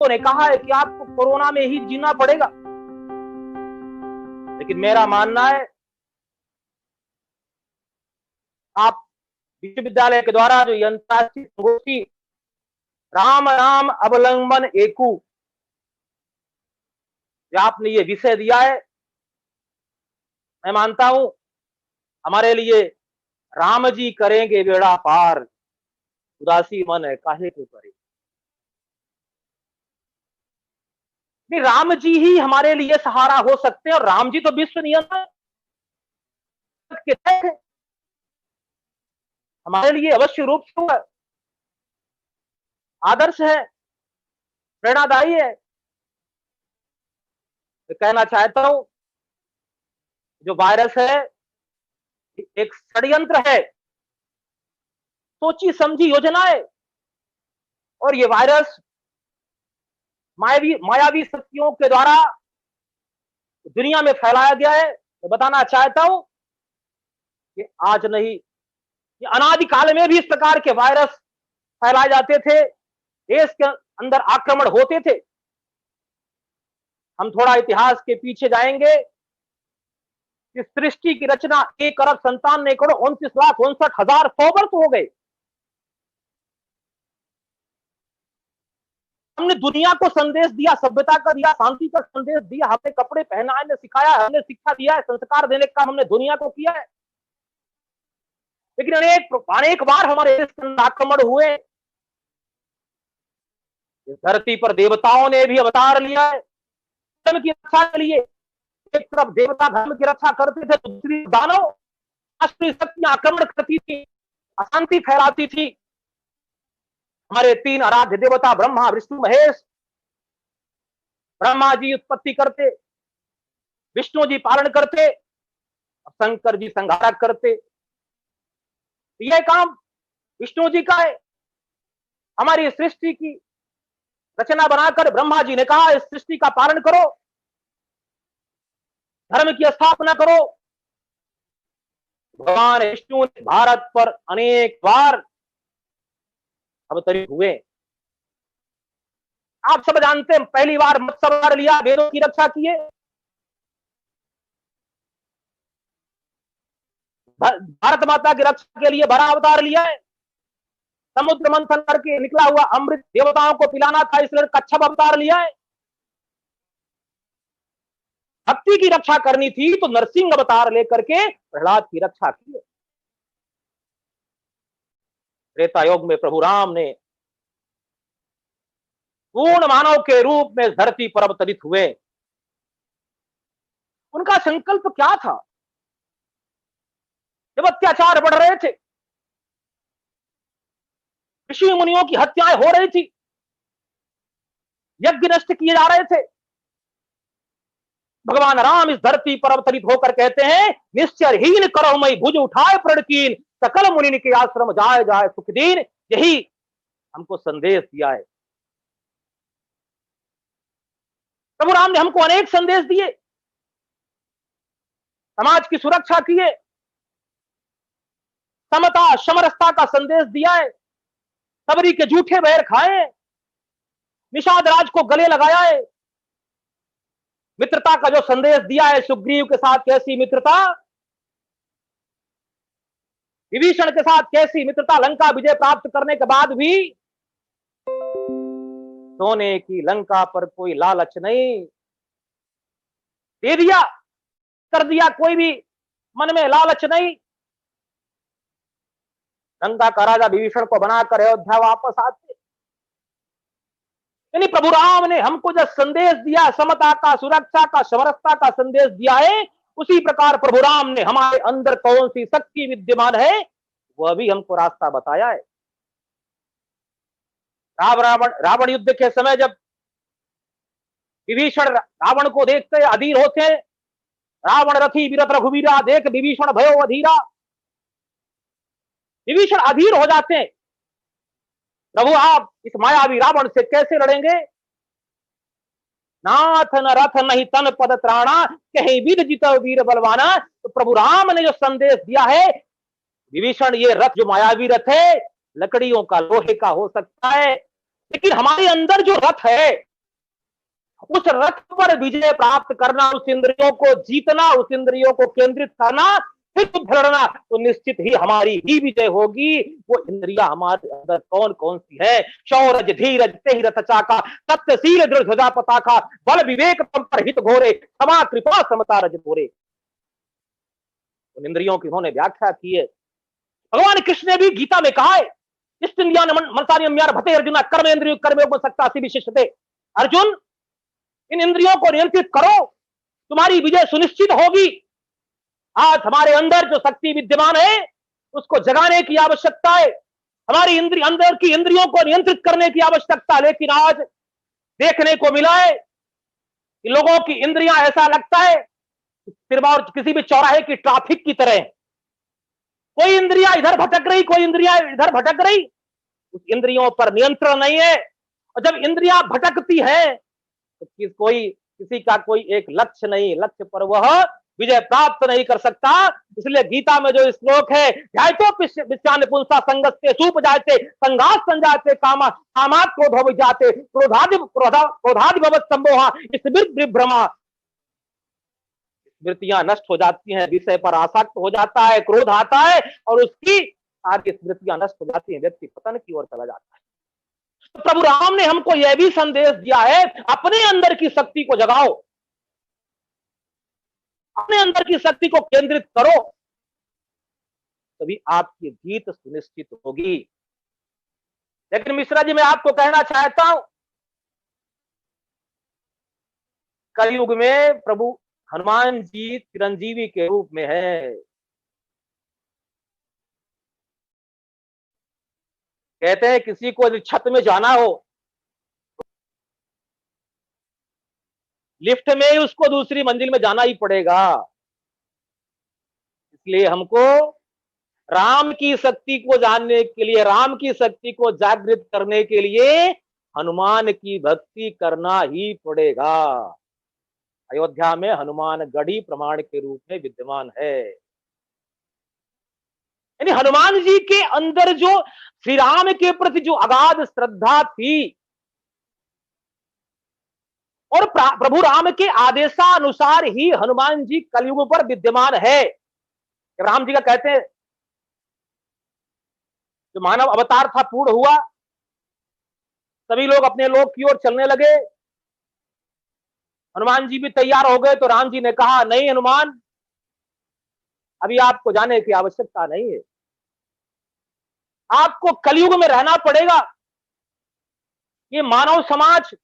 ने कहा है कि आपको कोरोना में ही जीना पड़ेगा, लेकिन मेरा मानना है आप विश्वविद्यालय के द्वारा जो अंतर्राष्ट्रीय संगोष्ठी राम नाम अवलंबन एकू, जो आपने ये विषय दिया है, मैं मानता हूं हमारे लिए राम जी करेंगे बेड़ा पार, उदासी मन है काहे को करे। नहीं, राम जी ही हमारे लिए सहारा हो सकते हैं, और राम जी तो विश्व नियंत्रण के तहत हमारे लिए अवश्य रूप से आदर्श है, प्रेरणादायी है। मैं कहना चाहता हूं जो वायरस है एक षड्यंत्र है, सोची समझी योजना है, और ये वायरस मायावी शक्तियों के द्वारा दुनिया में फैलाया गया है। मैं बताना चाहता हूं कि आज नहीं, ये अनादिकाल में भी इस प्रकार के वायरस फैलाए जाते थे, देश के अंदर आक्रमण होते थे। हम थोड़ा इतिहास के पीछे जाएंगे। इस सृष्टि की रचना 1,97,29,59,100 वर्ष हो गए। हमने दुनिया को संदेश दिया, सभ्यता का दिया, शांति का संदेश दिया, हमने कपड़े पहनाए ने सिखाया, हमने शिक्षा दिया है, संस्कार देने का हमने दुनिया को किया है। लेकिन अनेक बार हमारे आक्रमण हुए। इस धरती पर देवताओं ने भी अवतार लिया है धर्म की रक्षा के लिए। एक तरफ देवता धर्म की रक्षा करते थे, तो दूसरी दानव राष्ट्रीय शक्तियां आक्रमण करती थी, अशांति फैलाती थी। हमारे 3 आराध्य देवता ब्रह्मा विष्णु महेश, ब्रह्मा जी उत्पत्ति करते, विष्णु जी पालन करते, शंकर जी संहारक करते। यह काम विष्णु जी का है। हमारी सृष्टि की रचना बनाकर ब्रह्मा जी ने कहा इस सृष्टि का पालन करो, धर्म की स्थापना करो। भगवान विष्णु ने भारत पर अनेक बार अवतरित हुए। आप सब जानते हैं, पहली बार मत्स्य अवतार लिया, वेदों की रक्षा किए। भारत माता की रक्षा के लिए बड़ा अवतार लिया है। समुद्र मंथन करके निकला हुआ अमृत देवताओं को पिलाना था, इसलिए कच्छप अवतार लिया है। भक्ति की रक्षा करनी थी तो नरसिंह अवतार लेकर के प्रहलाद की रक्षा की। त्रेता युग में प्रभु राम ने पूर्ण मानव के रूप में धरती पर अवतरित हुए। उनका संकल्प क्या था? जब अत्याचार बढ़ रहे थे, ऋषि मुनियों की हत्याएं हो रही थी, यज्ञ नष्ट किए जा रहे थे, भगवान राम इस धरती पर अवतरित होकर कहते हैं निश्चरहीन करो मई भुज उठाए प्रणकीन, सकल मुनि के आश्रम जाए जाए सुख दीन। यही हमको संदेश दिया है। प्रभु राम ने हमको अनेक संदेश दिए, समाज की सुरक्षा किए, समता समरसता का संदेश दिया है, सबरी के जूठे बैर खाए, निषाद राज को गले लगाया है, मित्रता का जो संदेश दिया है, सुग्रीव के साथ कैसी मित्रता, विभीषण के साथ कैसी मित्रता, लंका विजय प्राप्त करने के बाद भी सोने की लंका पर कोई लालच नहीं, दे दिया कर दिया, कोई भी मन में लालच नहीं। लंका का राजा विभीषण को बनाकर अयोध्या वापस आते। यानी प्रभु राम ने हमको जो संदेश दिया, समता का, सुरक्षा का, समरसता का संदेश दिया है, उसी प्रकार प्रभु राम ने हमारे अंदर कौन सी शक्ति विद्यमान है वह भी हमको रास्ता बताया है। रावण युद्ध के समय जब विभीषण रावण को देखते अधीर होते, रावण रथी विरत रघुवीरा देख विभीषण भयो अधीरा, विभीषण अधीर हो जाते हैं, प्रभु आप इस मायावी रावण से कैसे लड़ेंगे? नाथ न रथ नहीं तन पद त्राणा, कहीं विद जित वीर बलवाना। तो प्रभु राम ने जो संदेश दिया है, विभीषण ये रथ जो मायावी रथ है, लकड़ियों का लोहे का हो सकता है, लेकिन हमारे अंदर जो रथ है, उस रथ पर विजय प्राप्त करना, उस इंद्रियों को जीतना, उस इंद्रियों को केंद्रित करना, फिर युद्ध लड़ना, तो निश्चित ही हमारी ही विजय होगी। वो इंद्रियां हमारे अंदर कौन कौन सी है? शौरज धीरज तेहि रथ चाका, सत्यशील दृढ़ ध्वजा पताका, बल विवेक तम पर हित घोरे, क्षमा कृपा समता रज घोरे। उन इंद्रियों की उन्होंने व्याख्या की है। भगवान कृष्ण ने भी गीता में कहा है, इंद्रिया मनसा नियम्यार भते अर्जुना कर्मेंद्रिय कर्मयोग सक्ता सी विशिष्टते। अर्जुन, इन इंद्रियों को नियंत्रित करो, तुम्हारी विजय सुनिश्चित होगी। आज हमारे अंदर जो शक्ति विद्यमान है, उसको जगाने की आवश्यकता है, हमारी अंदर की इंद्रियों को नियंत्रित करने की आवश्यकता। लेकिन आज देखने को मिला है कि लोगों की इंद्रियां, ऐसा लगता है फिर किसी भी चौराहे की ट्रैफिक की तरह, कोई इंद्रियां इधर भटक रही, कोई इंद्रियां इधर भटक रही, उस इंद्रियों पर नियंत्रण नहीं है। और जब इंद्रियां भटकती है तो किसी का कोई एक लक्ष्य नहीं, लक्ष्य पर वह विजय प्राप्त नहीं कर सकता। इसलिए गीता में जो श्लोक है, ध्यायतो विषयान पुंसा संगस्ते सूप जाते संघात संजाते कामा कामात क्रोधो विजाते क्रोधादि भवत संमोहा स्मृति स्मृतियां नष्ट हो जाती हैं, विषय पर आसक्त हो जाता है, क्रोध आता है और उसकी सारी स्मृतियां नष्ट हो जाती हैं, व्यक्ति पतन की ओर चला जाता है। तो प्रभु राम ने हमको यह भी संदेश दिया है, अपने अंदर की शक्ति को जगाओ, अपने अंदर की शक्ति को केंद्रित करो, तभी आपकी जीत सुनिश्चित होगी। लेकिन मिश्रा जी, मैं आपको कहना चाहता हूं, कलयुग में प्रभु हनुमान जी चिरंजीवी के रूप में है। कहते हैं किसी को यदि छत में जाना हो, लिफ्ट में ही उसको दूसरी मंजिल में जाना ही पड़ेगा। इसलिए हमको राम की शक्ति को जानने के लिए, राम की शक्ति को जागृत करने के लिए हनुमान की भक्ति करना ही पड़ेगा। अयोध्या में हनुमान गढ़ी प्रमाण के रूप में विद्यमान है। यानी हनुमान जी के अंदर जो श्री राम के प्रति जो अगाध श्रद्धा थी और प्रभु राम के आदेशानुसार ही हनुमान जी कलयुग पर विद्यमान है। राम जी का कहते हैं जो मानव अवतार था पूर्ण हुआ, सभी लोग अपने लोक की ओर चलने लगे, हनुमान जी भी तैयार हो गए, तो राम जी ने कहा, नहीं हनुमान, अभी आपको जाने की आवश्यकता नहीं है, आपको कलयुग में रहना पड़ेगा। ये मानव समाज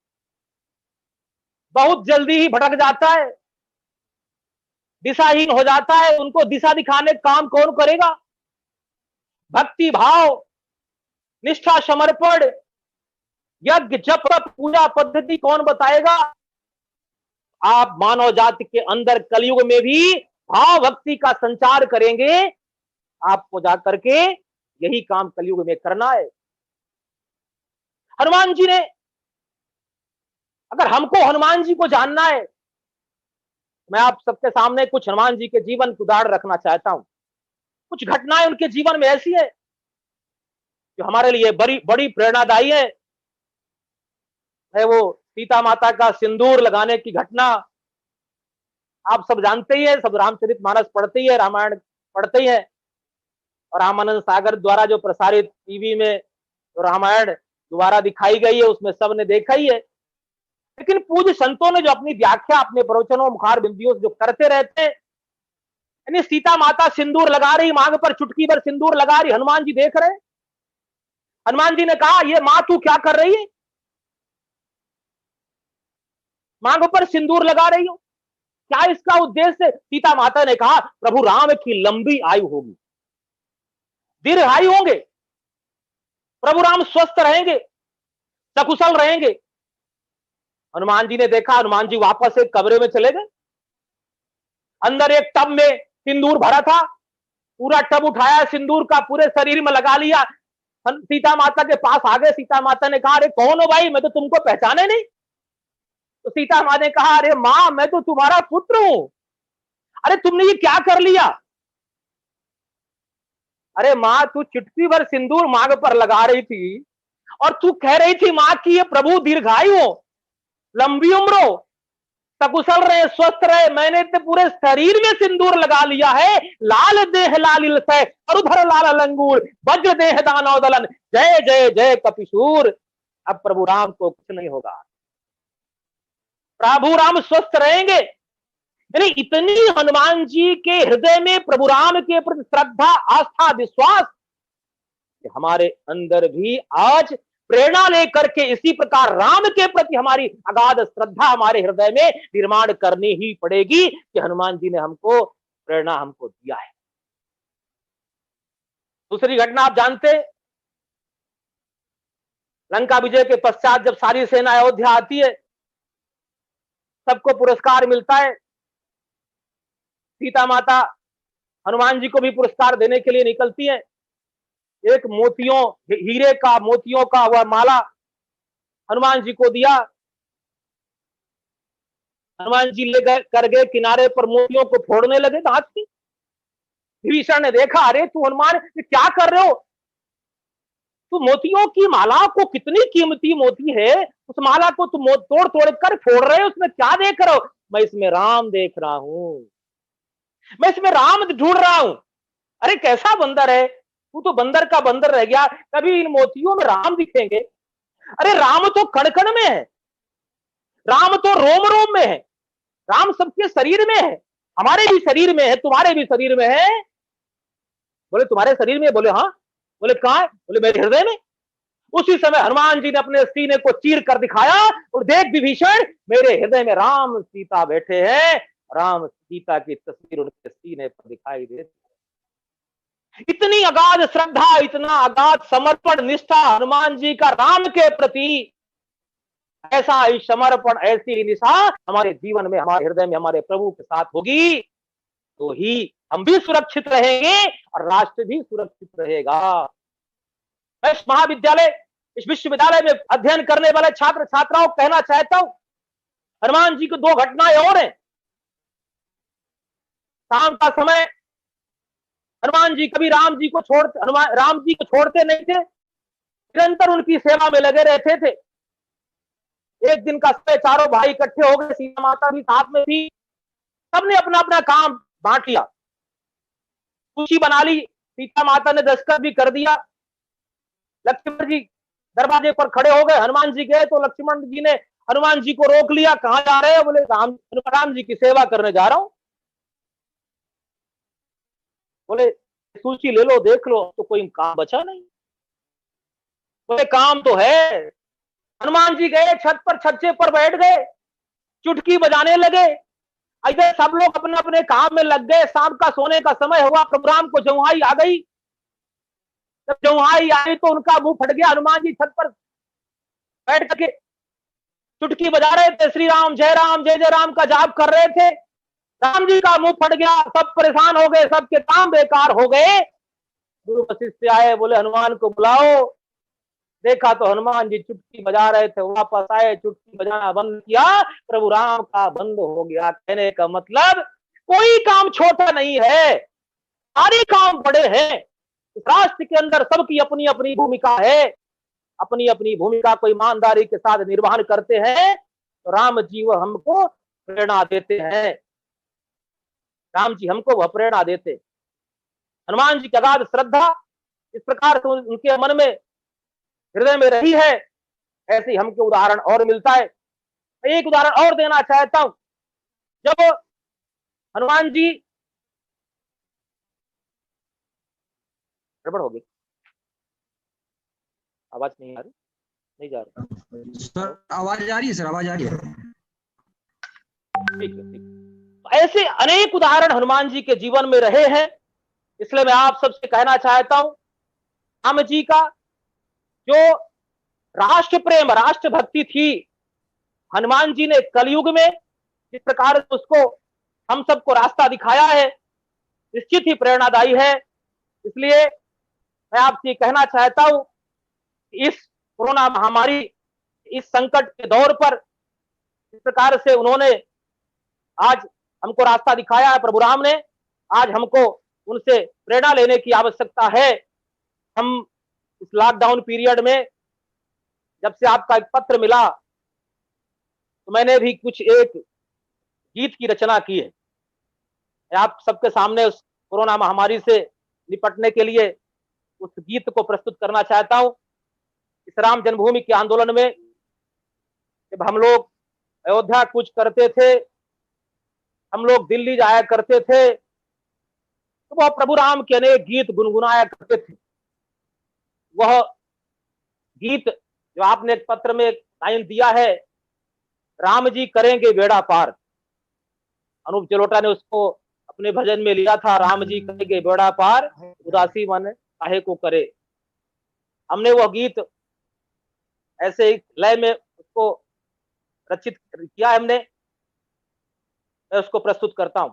बहुत जल्दी ही भटक जाता है, दिशाहीन हो जाता है, उनको दिशा दिखाने काम कौन करेगा? भक्ति भाव, निष्ठा, समर्पण, यज्ञ जप पूजा पद्धति कौन बताएगा? आप मानव जाति के अंदर कलयुग में भी भाव भक्ति का संचार करेंगे, आपको जाकर के यही काम कलयुग में करना है। हनुमान जी ने, अगर हमको हनुमान जी को जानना है, मैं आप सबके सामने कुछ हनुमान जी के जीवन को उदाहरण रखना चाहता हूं। कुछ घटनाएं उनके जीवन में ऐसी है जो हमारे लिए बड़ी प्रेरणादायी है। वो सीता माता का सिंदूर लगाने की घटना आप सब जानते ही है, सब रामचरितमानस पढ़ते ही है, रामायण पढ़ते ही है, और रामानंद सागर द्वारा जो प्रसारित टीवी में जो रामायण दोबारा दिखाई गई है, उसमें सबने देखा ही है। लेकिन पूज्य संतों ने जो अपनी व्याख्या अपने प्रवचनों मुखार बिंदियों जो करते रहते हैं, यानी सीता माता सिंदूर लगा रही, मांग पर चुटकी भर सिंदूर लगा रही, हनुमान जी देख रहे। हनुमान जी ने कहा, ये मां तू क्या कर रही है, मांग पर सिंदूर लगा रही हो, क्या इसका उद्देश्य? सीता माता ने कहा, प्रभु राम की लंबी आयु होगी, दीर्घायु होंगे, प्रभु राम स्वस्थ रहेंगे, सकुशल रहेंगे। हनुमान जी ने देखा, हनुमान जी वापस एक कमरे में चले गए, अंदर एक टब में सिंदूर भरा था, पूरा टब उठाया, सिंदूर का पूरे शरीर में लगा लिया, सीता माता के पास आ गए। सीता माता ने कहा, अरे कौन हो भाई, मैं तो तुमको पहचाने नहीं। तो सीता माँ ने कहा, अरे माँ, मैं तो तुम्हारा पुत्र हूं, अरे तुमने ये क्या कर लिया? अरे माँ, तू चुटकी भर सिंदूर मांग पर लगा रही थी और तू कह रही थी मां कि ये प्रभु दीर्घायु हो, लंबी उम्र हो, सकुशल रहे, स्वस्थ रहे। मैंने तो पूरे शरीर में सिंदूर लगा लिया है, लाल देह लालिल से और उधर लाल अलंगूर, वज्र देह दानव दलन, जय जय जय कपिशूर। अब प्रभु राम को कुछ नहीं होगा, प्रभु राम स्वस्थ रहेंगे। यानी इतनी हनुमान जी के हृदय में प्रभु राम के प्रति श्रद्धा, आस्था, विश्वास कि हमारे अंदर भी आज प्रेरणा लेकर के इसी प्रकार राम के प्रति हमारी अगाध श्रद्धा हमारे हृदय में निर्माण करनी ही पड़ेगी कि हनुमान जी ने हमको प्रेरणा हमको दिया है। दूसरी घटना आप जानते, लंका विजय के पश्चात जब सारी सेना अयोध्या आती है, सबको पुरस्कार मिलता है। सीता माता हनुमान जी को भी पुरस्कार देने के लिए निकलती है। एक मोतियों का वह माला हनुमान जी को दिया। हनुमान जी ले गए, कर गए किनारे पर, मोतियों को फोड़ने लगे दांत से। विभीषण ने देखा, अरे तू हनुमान क्या कर रहे हो, तू मोतियों की माला को, कितनी कीमती मोती है, उस माला को तुम तोड़ तोड़ कर फोड़ रहे हो, उसमें क्या देख रहे हो? मैं इसमें राम देख रहा हूं, मैं इसमें राम ढूंढ रहा हूं। अरे कैसा बंदर है तू, तो बंदर का बंदर रह गया, कभी इन मोतियों में राम दिखेंगे? अरे राम तो कण कण में है, राम तो रोम रोम में है, राम सबके शरीर में है, हमारे भी शरीर में है, तुम्हारे भी शरीर में है। बोले तुम्हारे शरीर में? बोले हाँ। बोले कहां है? बोले मेरे हृदय में। उसी समय हनुमान जी ने अपने सीने को चीर कर दिखाया और देख विभीषण, मेरे हृदय में राम सीता बैठे हैं, राम सीता की तस्वीर उनके सीने पर दिखाई देती है। इतनी अगाध श्रद्धा, इतना अगाध समर्पण, निष्ठा हनुमान जी का राम के प्रति, ऐसा ही समर्पण, ऐसी निष्ठा हमारे जीवन में, हमारे हृदय में, हमारे प्रभु के साथ होगी तो ही हम भी सुरक्षित रहेंगे और राष्ट्र भी सुरक्षित रहेगा। मैं इस महाविद्यालय, इस विश्वविद्यालय में अध्ययन करने वाले छात्र छात्राओं को कहना चाहता हूं, हनुमान जी की दो घटनाएं और हैं। शाम का समय हनुमान जी कभी राम जी को छोड़ते नहीं थे, निरंतर उनकी सेवा में लगे रहते थे। एक दिन का समय चारों भाई इकट्ठे हो गए, सीता माता भी साथ में थी, सबने अपना अपना काम बांट लिया, सूची बना ली, सीता माता ने दस्तखत भी कर दिया। लक्ष्मण जी दरवाजे पर खड़े हो गए, हनुमान जी गए तो लक्ष्मण जी ने हनुमान जी को रोक लिया, कहां जा रहे हैं? बोले राम जी की सेवा करने जा रहा हूं। बोले सूची ले लो, देख लो, तो कोई काम बचा नहीं। बोले काम तो है। हनुमान जी गए, छत पर, छज्जे पर बैठ गए, चुटकी बजाने लगे। इधर सब लोग अपने अपने काम में लग गए। शाम का सोने का समय हुआ, प्रभु राम को जमुहाई आ गई। जब जमुहाई आई तो उनका मुंह फट गया। हनुमान जी छत पर बैठ करके चुटकी बजा रहे थे, श्री राम जय राम का जाप कर रहे थे। राम जी का मुंह फट गया, सब परेशान हो गए, सबके काम बेकार हो गए। गुरु वशिष्ठ आए, बोले हनुमान को बुलाओ। देखा तो हनुमान जी चुटकी बजा रहे थे, वापस आए, चुटकी बजाना बंद किया, प्रभु राम का बंद हो गया। कहने का मतलब कोई काम छोटा नहीं है, सारे काम बड़े हैं। इस राष्ट्र के अंदर सबकी अपनी अपनी भूमिका है, अपनी अपनी भूमिका को ईमानदारी के साथ निर्वहन करते हैं तो राम जी वो हमको प्रेरणा देते हैं, राम जी हमको वह प्रेरणा देते। हनुमान जी की अगाध श्रद्धा इस प्रकार से उनके मन में, हृदय में रही है। ऐसे ही हमको उदाहरण और मिलता है। एक उदाहरण और देना चाहता हूं। जब हनुमान जी, गड़बड़ हो गई, आवाज नहीं आ रही, नहीं जा रही सर, आवाज आ रही है सर, आवाज आ रही है। ठीक है, ठीक। ऐसे अनेक उदाहरण हनुमान जी के जीवन में रहे हैं। इसलिए मैं आप सबसे कहना चाहता हूं, राम जी का जो राष्ट्र प्रेम, राष्ट्र भक्ति थी, हनुमान जी ने कलयुग में जिस प्रकार से उसको हम सबको रास्ता दिखाया है, निश्चित ही प्रेरणादायी है। इसलिए मैं आपसे कहना चाहता हूं, इस कोरोना महामारी, इस संकट के दौर पर इस प्रकार से उन्होंने आज हमको रास्ता दिखाया है, प्रभु राम ने। आज हमको उनसे प्रेरणा लेने की आवश्यकता है। हम इस लॉकडाउन पीरियड में जब से आपका एक पत्र मिला तो मैंने भी कुछ एक गीत की रचना की है। मैं आप सबके सामने उस कोरोना महामारी से निपटने के लिए उस गीत को प्रस्तुत करना चाहता हूं। इस राम जन्मभूमि के आंदोलन में जब हम लोग अयोध्या कूच करते थे, हम लोग दिल्ली जाया करते थे, तो वह प्रभु राम के अनेक गीत गुनगुनाया करते थे। वह गीत जो आपने एक पत्र में लाइन दिया है, राम जी करेंगे बेड़ा पार, अनूप जलोटा ने उसको अपने भजन में लिया था। राम जी करेंगे बेड़ा पार, उदासी मन काहे को करे। हमने वह गीत ऐसे ही लय में उसको रचित किया है हमने। मैं उसको प्रस्तुत करता हूं।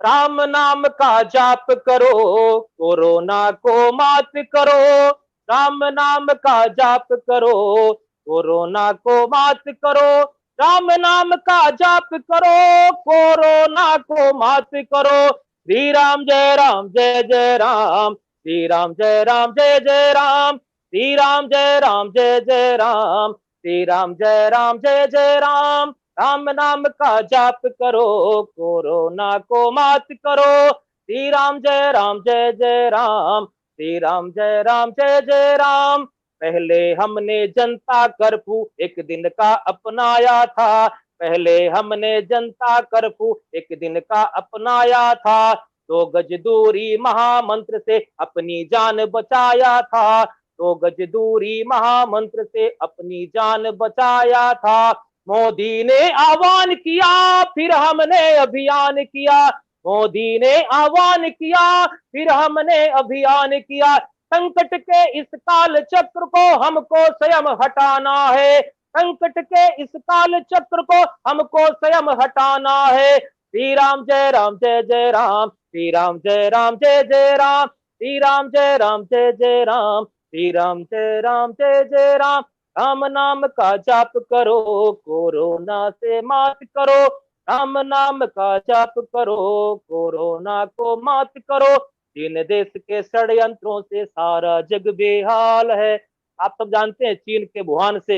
राम नाम का जाप करो, कोरोना को मात करो। राम नाम का जाप करो, कोरोना को मात करो। राम नाम का जाप करो, कोरोना को मात करो। श्री राम जय राम जय जय राम, श्री राम जय राम जय जय राम, श्री राम जय राम जय जय राम, श्री राम जय राम जय जय राम। राम नाम का जाप करो, कोरोना को मात करो। श्री राम जय राम जय जय राम, श्री राम जय राम जय जय राम। पहले हमने जनता कर्फ्यू एक दिन का अपनाया था, पहले हमने जनता कर्फ्यू एक दिन का अपनाया था। 2 गज दूरी महामंत्र से अपनी जान बचाया था, 2 गज दूरी महामंत्र से अपनी जान बचाया था। मोदी ने आह्वान किया, फिर हमने अभियान किया। मोदी ने आह्वान किया, फिर हमने अभियान किया। संकट के इस काल चक्र को हमको स्वयं हटाना है, संकट के इस काल चक्र को हमको स्वयं हटाना है। श्री राम जय राम जय जय राम, श्री राम जय राम जय जय राम, श्री राम जय राम जय जय राम, श्री राम जय राम जय जय राम। राम नाम का जाप करो, कोरोना से मात करो। राम नाम का जाप करो, कोरोना को मात करो। चीन देश के षड्यंत्रों से सारा जग बेहाल है। आप सब जानते हैं चीन के वुहान से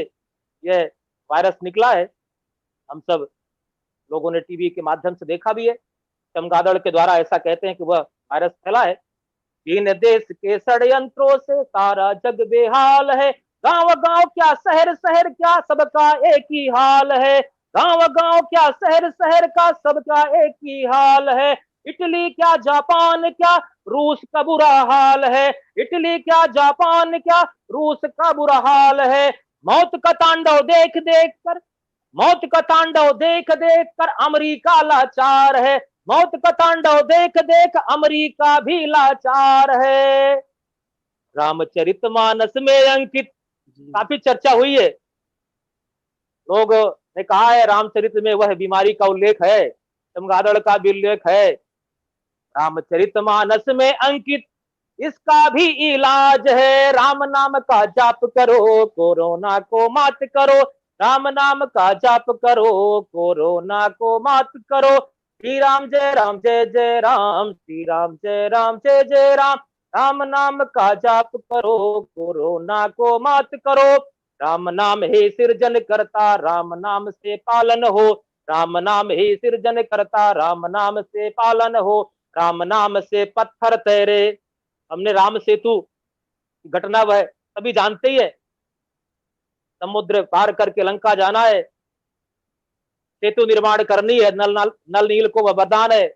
यह वायरस निकला है। हम सब लोगों ने टीवी के माध्यम से देखा भी है। चमगादड़ के द्वारा ऐसा कहते हैं कि वह वायरस फैला है। चीन देश के षड्यंत्रों से सारा जग बेहाल है। गांव गांव क्या शहर शहर क्या सबका एक ही हाल है। गांव गांव क्या शहर शहर का सबका एक ही हाल है। इटली क्या जापान क्या रूस का बुरा हाल है। इटली क्या जापान क्या रूस का बुरा हाल है। मौत का तांडव देख देख कर, मौत का तांडव देख देख कर अमेरिका लाचार है। मौत का तांडव देख देख अमेरिका भी लाचार है। रामचरितमानस में अंकित काफी चर्चा हुई है। लोग ने कहा है रामचरित में वह बीमारी का उल्लेख है, चमगादड़ का भी उल्लेख है। रामचरितमानस में अंकित इसका भी इलाज है। राम नाम का जाप करो, कोरोना को मात करो। राम नाम का जाप करो, कोरोना को मात करो। श्री राम जय राम जय जय राम, श्री राम जय राम जय जय राम। राम नाम का जाप करो, कोरोना को मात करो। राम नाम ही सृजन करता, राम नाम से पालन हो। राम नाम ही सृजन करता, राम नाम से पालन हो। राम नाम से पत्थर तैरे। हमने राम सेतु घटना वह सभी जानते ही है। समुद्र पार करके लंका जाना है, सेतु निर्माण करनी है, नल नील को वह वरदान है।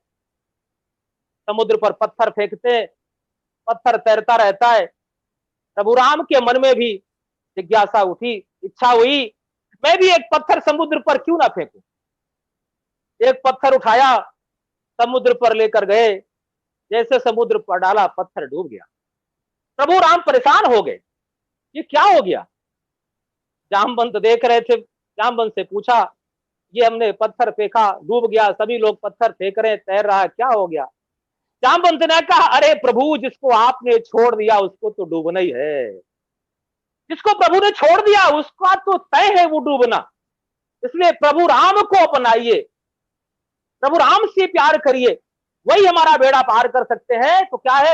समुद्र पर पत्थर फेंकते, पत्थर तैरता रहता है। प्रभु राम के मन में भी जिज्ञासा उठी, इच्छा हुई, मैं भी एक पत्थर समुद्र पर क्यों ना फेंकूं। एक पत्थर उठाया, समुद्र पर लेकर गए। जैसे समुद्र पर डाला, पत्थर डूब गया। प्रभु राम परेशान हो गए, ये क्या हो गया। जामवंत देख रहे थे, जामवंत से पूछा, ये हमने पत्थर फेंका, डूब गया, सभी लोग पत्थर फेंक रहे, तैर रहा, क्या हो गया। जामवंत ने कहा, अरे प्रभु, जिसको आपने छोड़ दिया उसको तो डूबना ही है। जिसको प्रभु ने छोड़ दिया उसका तो तय है वो डूबना। इसलिए प्रभु राम को अपनाइए, प्रभु राम से प्यार करिए, वही हमारा बेड़ा पार कर सकते हैं। तो क्या है,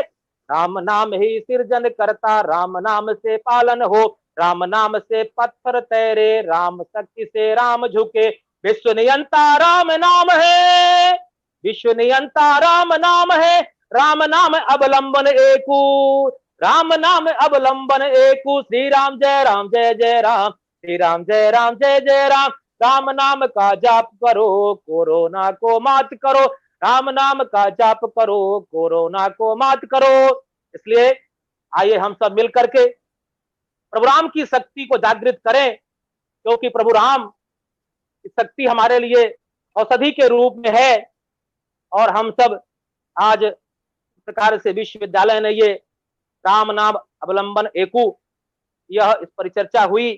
राम नाम ही सृजन करता, राम नाम से पालन हो। राम नाम से पत्थर तैरे, राम शक्ति से राम झुके, विश्व नियंता राम नाम है, विश्व नियंता राम नाम है, राम नाम अवलंबन एकू, राम नाम अवलंबन एकू, श्री राम जय जय राम, श्री राम जय जय राम, राम नाम का जाप करो कोरोना को मात करो, राम नाम का जाप करो कोरोना को मात करो। इसलिए आइए हम सब मिल करके प्रभु राम की शक्ति को जागृत करें, क्योंकि प्रभु राम की शक्ति हमारे लिए औषधि के रूप में है। और हम सब आज इस प्रकार से विश्वविद्यालय ने ये राम नाम अवलंबन एकू, यह इस पर चर्चा हुई,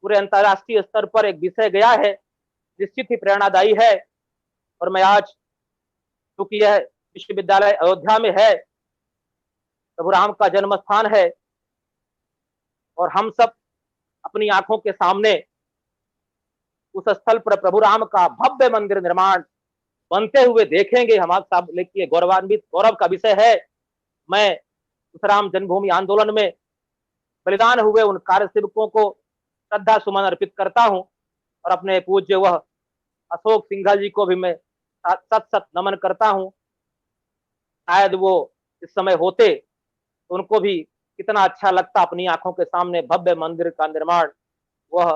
पूरे अंतरराष्ट्रीय स्तर पर एक विषय गया है, निश्चित ही प्रेरणादायी है। और मैं आज, क्योंकि यह विश्वविद्यालय अयोध्या में है, प्रभु राम का जन्म स्थान है, और हम सब अपनी आंखों के सामने उस स्थल पर प्रभु राम का भव्य मंदिर निर्माण बनते हुए देखेंगे। हमारे साथ लेकिन गौरवान्वित गौरव का विषय है। मैं उस राम जन्मभूमि आंदोलन में बलिदान हुए उन कार्य सेवकों को श्रद्धा सुमन अर्पित करता हूं, और अपने पूज्य वह अशोक सिंघल जी को भी मैं सत सत नमन करता हूं। शायद वो इस समय होते तो उनको भी कितना अच्छा लगता अपनी आंखों के सामने भव्य मंदिर का निर्माण वह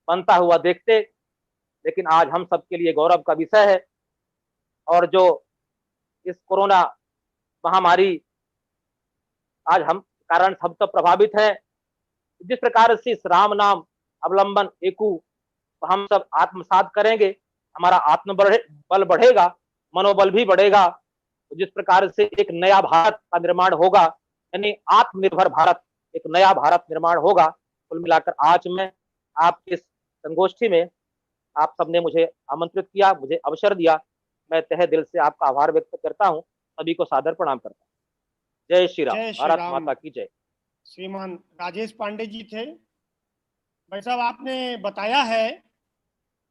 बनता हुआ देखते। लेकिन आज हम सबके लिए गौरव का विषय है। और जो इस कोरोना महामारी आज हम कारण सब तो प्रभावित हैं, जिस प्रकार से इस राम नाम अवलंबन एकू हम सब आत्मसात करेंगे, हमारा आत्मबल बढ़ेगा, मनोबल भी बढ़ेगा। जिस प्रकार से एक नया भारत का निर्माण होगा, यानी आत्मनिर्भर भारत, एक नया भारत निर्माण होगा। कुल मिलाकर आज मैं आपकी इस संगोष्ठी में आप सबने मुझे आमंत्रित किया, मुझे अवसर दिया, मैं तहे दिल से आपका आभार व्यक्त करता हूं। सभी को सादर प्रणाम करता हूं। जय श्री राम, भारत माता की जय। श्रीमान राजेश पांडे जी थे। भाई साहब, आपने बताया है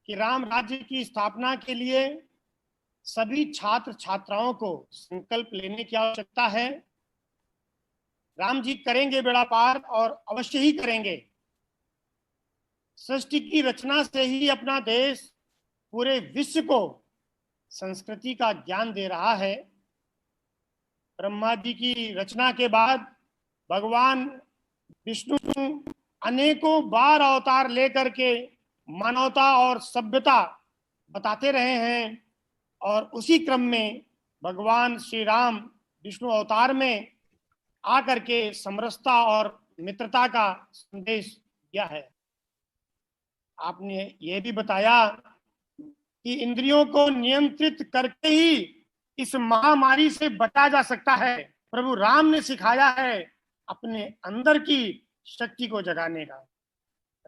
कि राम राज्य की स्थापना के लिए सभी छात्र छात्राओं को संकल्प लेने की आवश्यकता है। राम जी करेंगे बेड़ा पार, और अवश्य ही करेंगे। सृष्टि की रचना से ही अपना देश पूरे विश्व को संस्कृति का ज्ञान दे रहा है। ब्रह्मा जी की रचना के बाद भगवान विष्णु अनेकों बार अवतार लेकर के मानवता और सभ्यता बताते रहे हैं, और उसी क्रम में भगवान श्री राम विष्णु अवतार में आकर के समरसता और मित्रता का संदेश दिया है। आपने ये भी बताया कि इंद्रियों को नियंत्रित करके ही इस महामारी से बचा जा सकता है। प्रभु राम ने सिखाया है अपने अंदर की शक्ति को जगाने का।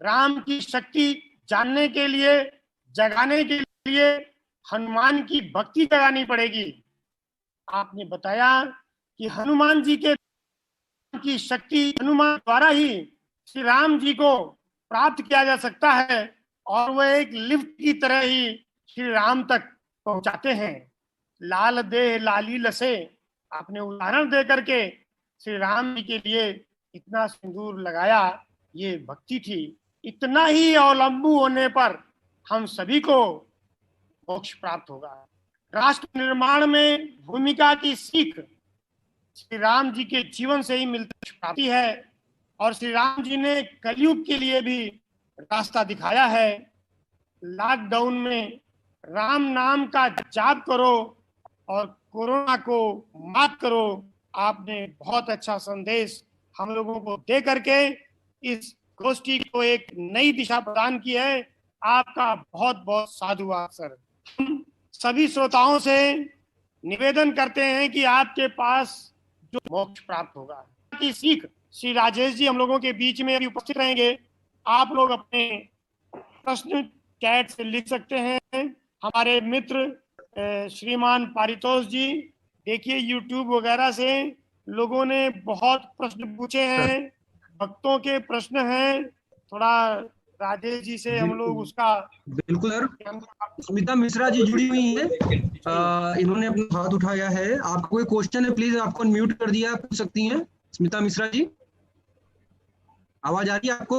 राम की शक्ति जानने के लिए, जगाने के लिए हनुमान की भक्ति जगानी पड़ेगी। आपने बताया कि हनुमान जी की शक्ति हनुमान द्वारा ही श्री राम जी को प्राप्त किया जा सकता है, और वह एक लिफ्ट की तरह ही श्री राम तक पहुंचाते हैं। लाल देह लाली लसे, आपने उदाहरण दे करके श्री राम जी के लिए इतना सिंदूर लगाया, ये भक्ति थी। इतना ही अवलंबू होने पर हम सभी को मोक्ष प्राप्त होगा। राष्ट्र निर्माण में भूमिका की सीख श्री राम जी के जीवन से ही मिलती है, और श्री राम जी ने कलयुग के लिए भी रास्ता दिखाया है। लॉकडाउन में राम नाम का जाप करो और कोरोना को मात करो। आपने बहुत अच्छा संदेश हम लोगों को दे करके इस गोष्ठी को एक नई दिशा प्रदान की है। आपका बहुत बहुत साधुवाद सर। हम सभी श्रोताओं से निवेदन करते हैं कि आपके पास जो मोक्ष प्राप्त होगा की सीख श्री राजेश जी हम लोगों के बीच में अभी उपस्थित रहेंगे। आप लोग अपने प्रश्न चैट से लिख सकते हैं। हमारे मित्र श्रीमान पारितोष जी, देखिए यूट्यूब वगैरह से लोगों ने बहुत प्रश्न पूछे हैं, भक्तों के प्रश्न हैं। थोड़ा राजेश जी से हम लोग उसका बिल्कुल सर। स्मिता मिश्रा जी जुड़ी हुई हैं, इन्होंने अपना हाथ उठाया है। आपको कोई क्वेश्चन है, प्लीज आपको अनम्यूट कर दिया, पूछ सकती हैं स्मिता मिश्रा जी। आवाज आ रही है आपको?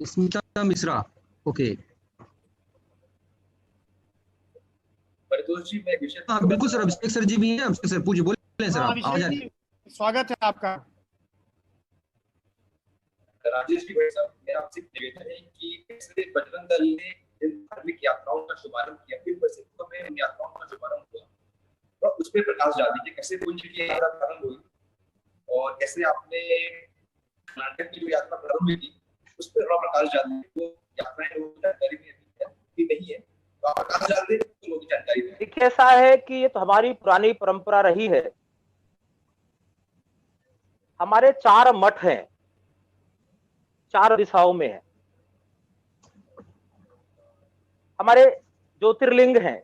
स्मिता मिश्रा, ओके। परितोष जी, मैं विषय हाँ बिल्कुल सर, अभिषेक सर जी भी हैं, अभिषेक सर पूछिए, बोले सर, हाँ, आप आवाज आ अभिषेक रही जी, स्वागत है आपका। राजेश जी भाई साहब, मेरा आपसे निवेदन है कि कैसे बजरंग दल ने इन धार्मिक यात्राओं का शुभारंभ किया, किन परिस्थितियों में इन यात्राओं का शुभारंभ हुआ और उस पर प्रकाश डाल दीजिए, कैसे पुंछ की यात्रा प्रारंभ हुई और कैसे आपने कर्नाटक की जो यात्रा प्रारंभ हुई थी उस पर थोड़ा प्रकाश डाल दीजिए। वो यात्राएं लोगों को जानकारी नहीं है, तो आप प्रकाश डाल दें तो लोगों की जानकारी दें। देखिए, ऐसा है कि ये तो हमारी पुरानी परंपरा रही है। हमारे 4 मठ हैं, 4 दिशाओं में है। हमारे ज्योतिर्लिंग हैं,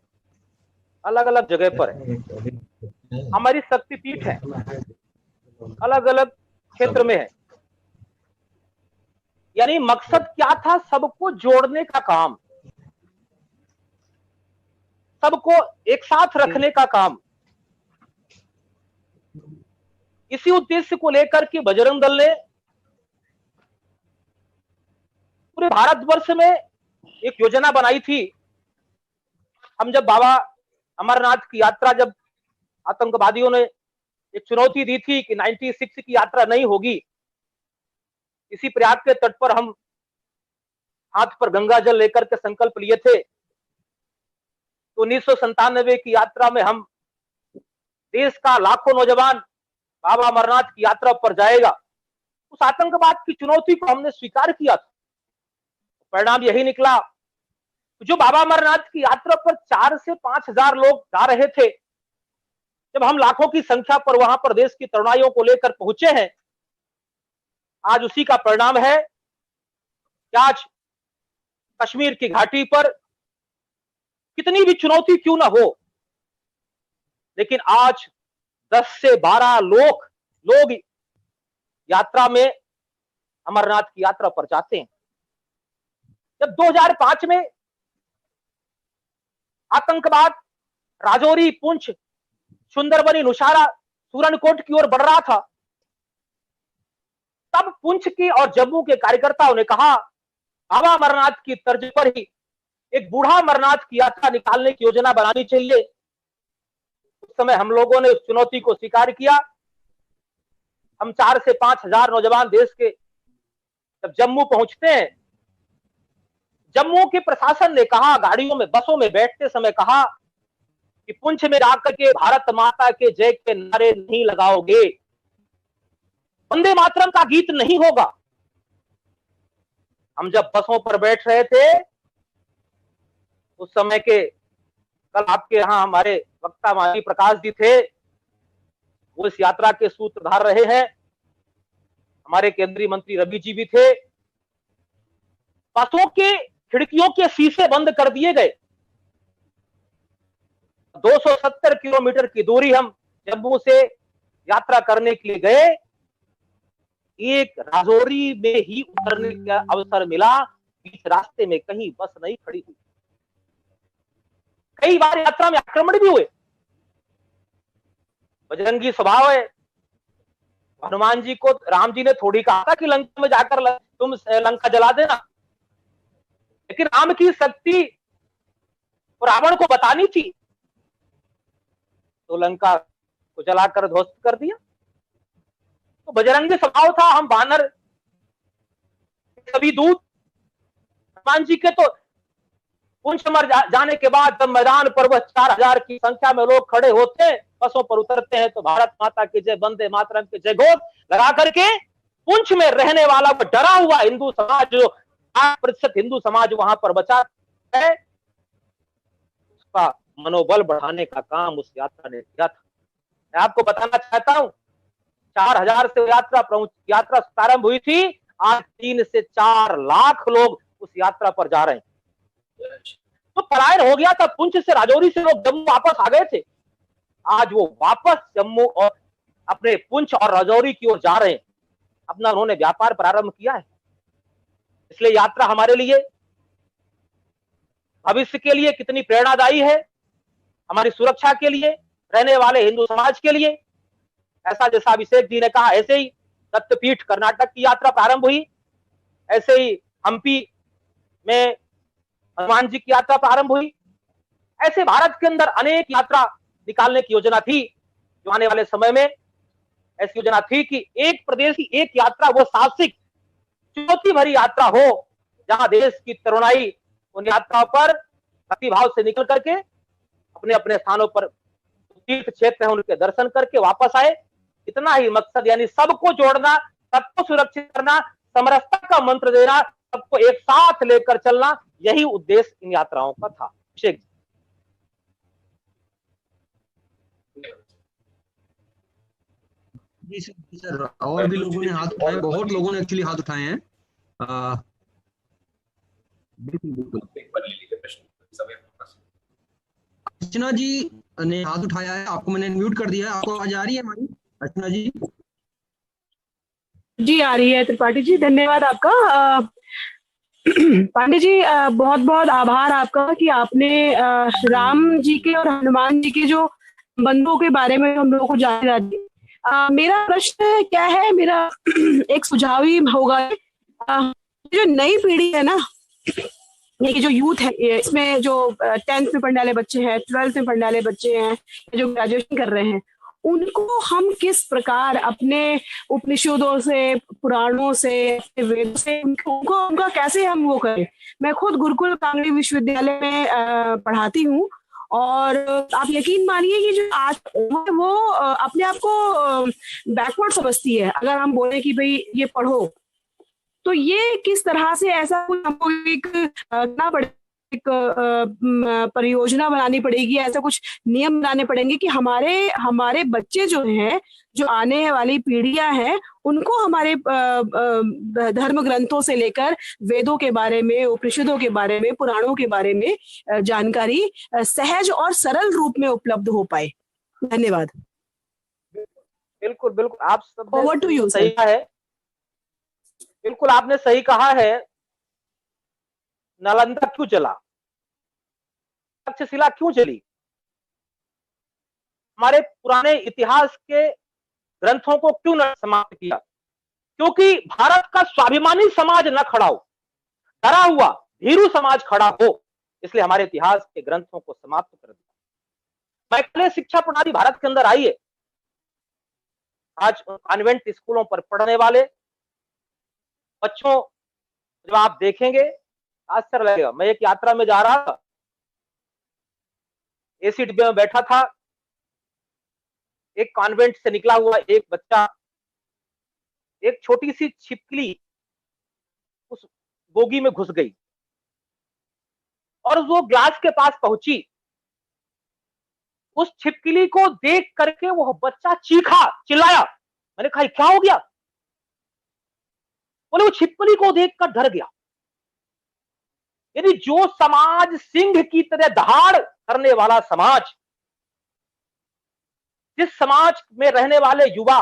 अलग अलग जगह पर है। हमारी शक्तिपीठ है, अलग अलग क्षेत्र में है। यानी मकसद क्या था? सबको जोड़ने का काम, सबको एक साथ रखने का काम। इसी उद्देश्य को लेकर के बजरंग दल ने पूरे भारतवर्ष में एक योजना बनाई थी। हम जब बाबा अमरनाथ की यात्रा, जब आतंकवादियों ने एक चुनौती दी थी कि 96 की यात्रा नहीं होगी, इसी प्रयाग के तट पर हम हाथ पर गंगा जल लेकर के संकल्प लिए थे। तो 1997 की यात्रा में हम देश का लाखों नौजवान बाबा अमरनाथ की यात्रा पर जाएगा। उस आतंकवाद की चुनौती को हमने स्वीकार किया था। परिणाम यही निकला, जो बाबा अमरनाथ की यात्रा पर 4 से 5 हजार लोग जा रहे थे, जब हम लाखों की संख्या पर वहां पर देश की तरुणाइयों को लेकर पहुंचे हैं, आज उसी का परिणाम है कि आज कश्मीर की घाटी पर कितनी भी चुनौती क्यों ना हो, लेकिन आज 10 से 12 लोग यात्रा में अमरनाथ की यात्रा पर जाते हैं। जब 2005 में आतंकवाद राजौरी, पुंछ, सुंदरबनी, नुशारा, सूरनकोट की ओर बढ़ रहा था, तब पुंछ की और जम्मू के कार्यकर्ताओं ने कहा बाबा अमरनाथ की तर्ज पर ही एक बूढ़ा अमरनाथ की यात्रा निकालने की योजना बनानी चाहिए। उस समय हम लोगों ने उस चुनौती को स्वीकार किया। हम 4 से 5 हजार नौजवान देश के जब जम्मू पहुंचते हैं, जम्मू के प्रशासन ने कहा, गाड़ियों में, बसों में बैठते समय कहा कि पुंछ में जाकर के भारत माता के जय के नारे नहीं लगाओगे, वंदे मातरम का गीत नहीं होगा। हम जब बसों पर बैठ रहे थे, उस समय के, कल आपके यहां हमारे वक्ता माननीय प्रकाश जी थे, वो इस यात्रा के सूत्रधार रहे हैं। हमारे केंद्रीय मंत्री रवि जी भी थे। बसों के खिड़कियों के शीशे बंद कर दिए गए। 270 किलोमीटर की दूरी हम जम्मू से यात्रा करने के लिए गए। एक राजौरी में ही उतरने का अवसर मिला, बीच रास्ते में कहीं बस नहीं खड़ी हुई। कई बार यात्रा में आक्रमण भी हुए। बजरंगी स्वभाव है। हनुमान जी को राम जी ने थोड़ी कहा था कि लंका में जाकर तुम लंका जला देना, लेकिन राम की शक्ति रावण को बतानी थी, तो लंका को जलाकर ध्वस्त कर दिया। तो बजरंगी स्वभाव था। हम वानर सभी दूत हनुमान जी के, तो पुंछ मर जाने के बाद जब मैदान पर वह 4000 की संख्या में लोग खड़े होते हैं, बसों पर उतरते हैं, तो भारत माता के जय, वंदे मातरम के जय घोष लगा करके पुंछ में रहने वाला वो डरा हुआ हिंदू समाज, जो 8% हिंदू समाज वहां पर बचा है, उसका मनोबल बढ़ाने का काम उस यात्रा ने किया था। मैं आपको बताना चाहता हूं, 4000 से यात्रा प्रारंभ हुई थी। आज 3 से 4 लाख लोग उस यात्रा पर जा रहे हैं। तो पलायन हो गया था, पुंछ से, राजौरी से लोग जम्मू वापस आ गए थे। आज वो वापस जम्मू और अपने पुंछ और राजौरी की ओर जा रहे हैं। अपना उन्होंने व्यापार प्रारंभ किया है। इसलिए यात्रा हमारे लिए भविष्य के लिए कितनी प्रेरणादायी है, हमारी सुरक्षा के लिए, रहने वाले हिंदू समाज के लिए। ऐसा जैसा अभिषेक जी ने कहा, ऐसे ही दत्तपीठ कर्नाटक की यात्रा प्रारंभ हुई, ऐसे ही हम्पी में हनुमान जी की यात्रा प्रारंभ हुई। ऐसे भारत के अंदर अनेक यात्रा निकालने की योजना थी, जो आने वाले समय में ऐसी योजना थी कि एक प्रदेश की एक यात्रा, वो साहसिक चुनौती भरी यात्रा हो, जहां देश की तरुणाई उन यात्राओं पर भक्तिभाव से निकल करके अपने अपने स्थानों पर तीर्थ क्षेत्र है उनके दर्शन करके वापस आए। इतना ही मकसद, यानी सबको जोड़ना, सबको सुरक्षित करना, समरसता का मंत्र देना, सबको एक साथ लेकर चलना, यही उद्देश्य इन यात्राओं का था। शेख जी सर, और भी लोगों ने हाथ उठाए, बहुत लोगों ने एक्चुअली हाथ उठाए हैं। बिल्कुल बिल्कुल। एक बार ले लीजिए प्रश्न, समय आपके पास। अर्चना जी ने हाथ उठाया है, आपको मैंने म्यूट कर दिया है। आपको आवाज आ रही है हमारी अर्चना जी? जी आ रही है त्रिपाठी जी, धन्यवाद आपका। पांडे जी, बहुत बहुत आभार आपका कि आपने राम जी के और हनुमान जी के जो बंधुओं के बारे में हम लोगों को जानकारी दी। मेरा प्रश्न क्या है, मेरा एक सुझाव ही होगा। जो नई पीढ़ी है ना, ये जो यूथ है, इसमें जो 10th में पढ़ने वाले बच्चे हैं, 12th में पढ़ने वाले बच्चे हैं, जो ग्रेजुएशन कर रहे हैं, उनको हम किस प्रकार अपने उपनिषदों से, पुराणों से, वेदों से उनको उनका कैसे हम वो करें। मैं खुद गुरुकुल कांगड़ी विश्वविद्यालय में पढ़ाती हूँ, और आप यकीन मानिए कि जो आज वो अपने आप को बैकवर्ड समझती है। अगर हम बोले कि भाई ये पढ़ो, तो ये किस तरह से ऐसा कुछ हमको एक करना पड़ेगा, एक परियोजना बनानी पड़ेगी, ऐसा कुछ नियम बनाने पड़ेंगे कि हमारे बच्चे जो हैं, जो आने वाली पीढ़ियां हैं, उनको हमारे धर्म ग्रंथों से लेकर वेदों के बारे में, उपनिषदों के बारे में, पुराणों के बारे में जानकारी सहज और सरल रूप में उपलब्ध हो पाए। धन्यवाद। बिल्कुल बिल्कुल, आप सब Over to you, सही है, बिल्कुल आपने सही कहा है। नालंदा क्यों चला, तक्षशिला क्यों चली, हमारे पुराने इतिहास के ग्रंथों को क्यों न समाप्त किया? क्योंकि भारत का स्वाभिमानी समाज न खड़ा हो, डरा हुआ भीरू समाज खड़ा हो, इसलिए हमारे इतिहास के ग्रंथों को समाप्त कर दिया। मैकले शिक्षा प्रणाली भारत के अंदर आई है। आज कॉन्वेंट स्कूलों पर पढ़ने वाले बच्चों, जब आप देखेंगे आश्चर्य लगेगा। मैं एक यात्रा में जा रहा था, एसी डिब्बे में बैठा था, एक कॉन्वेंट से निकला हुआ एक बच्चा, एक छोटी सी छिपकली उस बोगी में घुस गई और वो ग्लास के पास पहुंची। उस छिपकली को देख करके वो बच्चा चीखा, चिल्लाया। मैंने कहा क्या हो गया? बोले वो छिपकली को देखकर डर गया। यदि जो समाज सिंह की तरह दहाड़ करने वाला समाज, जिस समाज में रहने वाले युवा,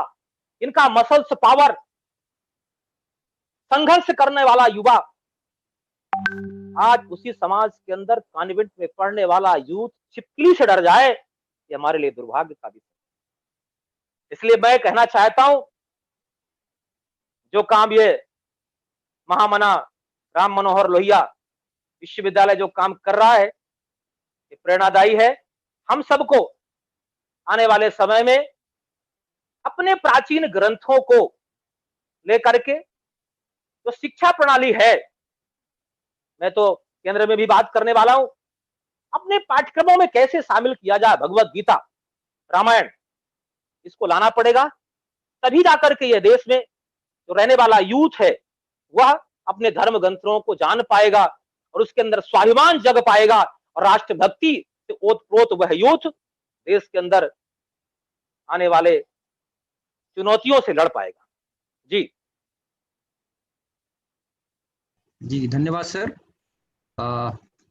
इनका मसल्स पावर, संघर्ष करने वाला युवा, आज उसी समाज के अंदर कॉन्वेंट में पढ़ने वाला यूथ छिपकली से डर जाए, ये हमारे लिए दुर्भाग्य का विषय। इसलिए मैं कहना चाहता हूं, जो काम ये महामना राम मनोहर लोहिया विश्वविद्यालय जो काम कर रहा है, ये प्रेरणादायी है। हम सबको आने वाले समय में अपने प्राचीन ग्रंथों को लेकर के जो शिक्षा प्रणाली है, मैं तो केंद्र में भी बात करने वाला हूं, अपने पाठ्यक्रमों में कैसे शामिल किया जाए। भगवत गीता, रामायण, इसको लाना पड़ेगा, तभी जाकर के ये देश में जो रहने वाला यूथ है वह अपने धर्म ग्रंथों को जान पाएगा और उसके अंदर स्वाभिमान जग पाएगा और राष्ट्रभक्ति से ओतप्रोत वह यूथ देश के अंदर आने वाले चुनौतियों से लड़ पाएगा। जी जी धन्यवाद सर।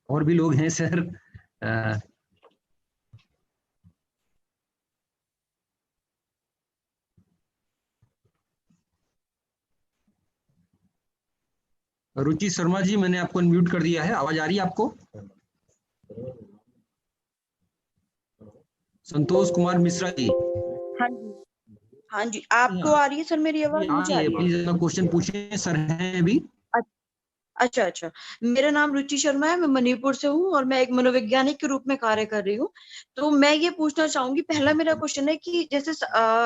और भी लोग हैं सर। रुचि शर्मा जी, मैंने आपको अनम्यूट कर दिया है, आवाज आ रही है आपको? संतोष कुमार मिश्रा जी। हाँ जी, हाँ जी, आपको आ रही है सर मेरी आवाज? मुझे आ रही है। प्लीज क्वेश्चन पूछिए, सर हैं अभी। अच्छा अच्छा, मेरा नाम रुचि शर्मा है, मैं मणिपुर से हूँ और मैं एक मनोवैज्ञानिक के रूप में कार्य कर रही हूँ। तो मैं ये पूछना चाहूंगी, पहला मेरा क्वेश्चन है कि जैसे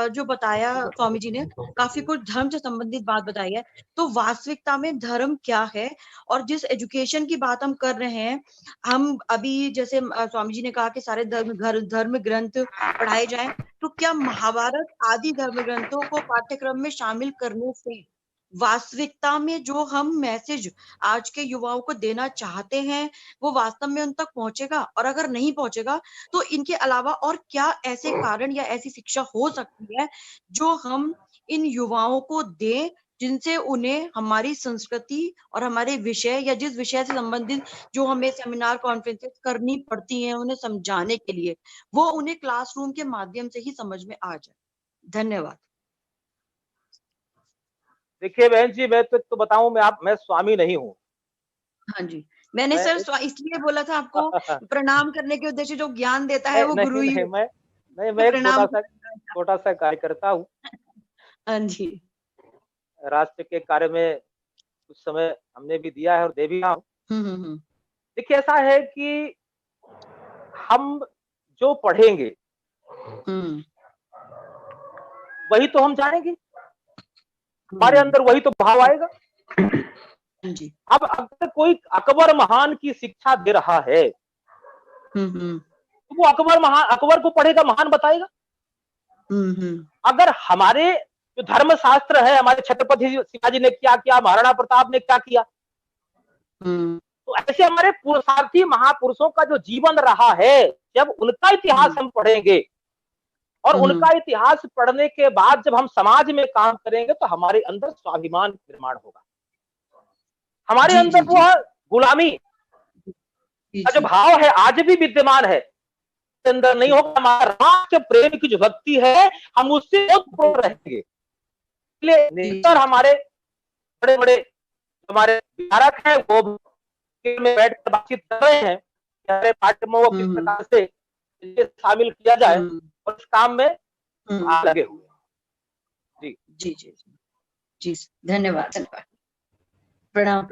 जो बताया स्वामी जी ने, काफी कुछ धर्म से संबंधित बात बताई है, तो वास्तविकता में धर्म क्या है? और जिस एजुकेशन की बात हम कर रहे हैं, हम अभी जैसे स्वामी जी ने कहा कि सारे धर्म ग्रंथ पढ़ाए जाएं, तो क्या महाभारत आदि धर्म ग्रंथों को पाठ्यक्रम में शामिल करने से वास्तविकता में जो हम मैसेज आज के युवाओं को देना चाहते हैं वो वास्तव में उन तक पहुंचेगा? और अगर नहीं पहुंचेगा तो इनके अलावा और क्या ऐसे कारण या ऐसी शिक्षा हो सकती है जो हम इन युवाओं को दें, जिनसे उन्हें हमारी संस्कृति और हमारे विषय या जिस विषय से संबंधित जो हमें सेमिनार कॉन्फ्रेंसेस करनी पड़ती हैं उन्हें समझाने के लिए, वो उन्हें क्लासरूम के माध्यम से ही समझ में आ जाए? धन्यवाद। देखिए बहन जी, मैं तो बताऊं, मैं स्वामी नहीं हूँ। हाँ जी, मैंने मैं सर इसलिए बोला था आपको, प्रणाम करने के उद्देश्य, जो ज्ञान देता है वो नहीं गुरु ही नहीं, होता है। मैं एक प्रणाम। छोटा सा कार्यकर्ता हूँ। हाँ जी। राष्ट्र के कार्य में कुछ समय हमने भी दिया है और दे भी रहा हूँ। हम्म। देखिए ऐसा है कि हम जो पढ़ेंगे हम्म। वही तो हम जानेंगे, हमारे अंदर वही तो भाव आएगा। जी। अब अगर कोई अकबर महान की शिक्षा दे रहा है तो वो अकबर को पढ़ेगा, महान बताएगा। अगर हमारे जो धर्म शास्त्र है, हमारे छत्रपति शिवाजी ने क्या किया, महाराणा प्रताप ने क्या किया, तो ऐसे हमारे पुरुषार्थी महापुरुषों का जो जीवन रहा है, जब उनका इतिहास हम पढ़ेंगे और उनका इतिहास पढ़ने के बाद जब हम समाज में काम करेंगे तो हमारे अंदर स्वाभिमान निर्माण होगा। हमारे अंदर वो गुलामी का जो भाव है आज भी विद्यमान है, अंदर नहीं होगा। हमारा राष्ट्र प्रेम की जो भक्ति है, हम उससे बहुत रहेंगे। इसलिए नेतर हमारे बड़े बड़े हमारे विधारक हैं, वो में बैठकर बातचीत कर रहे हैं, हमारे पाठ्यक्रमों को किस प्रकार से शामिल किया जाए और इस काम में लगे हुए। जी जी जी जी, धन्यवाद धन्यवाद, प्रणाम।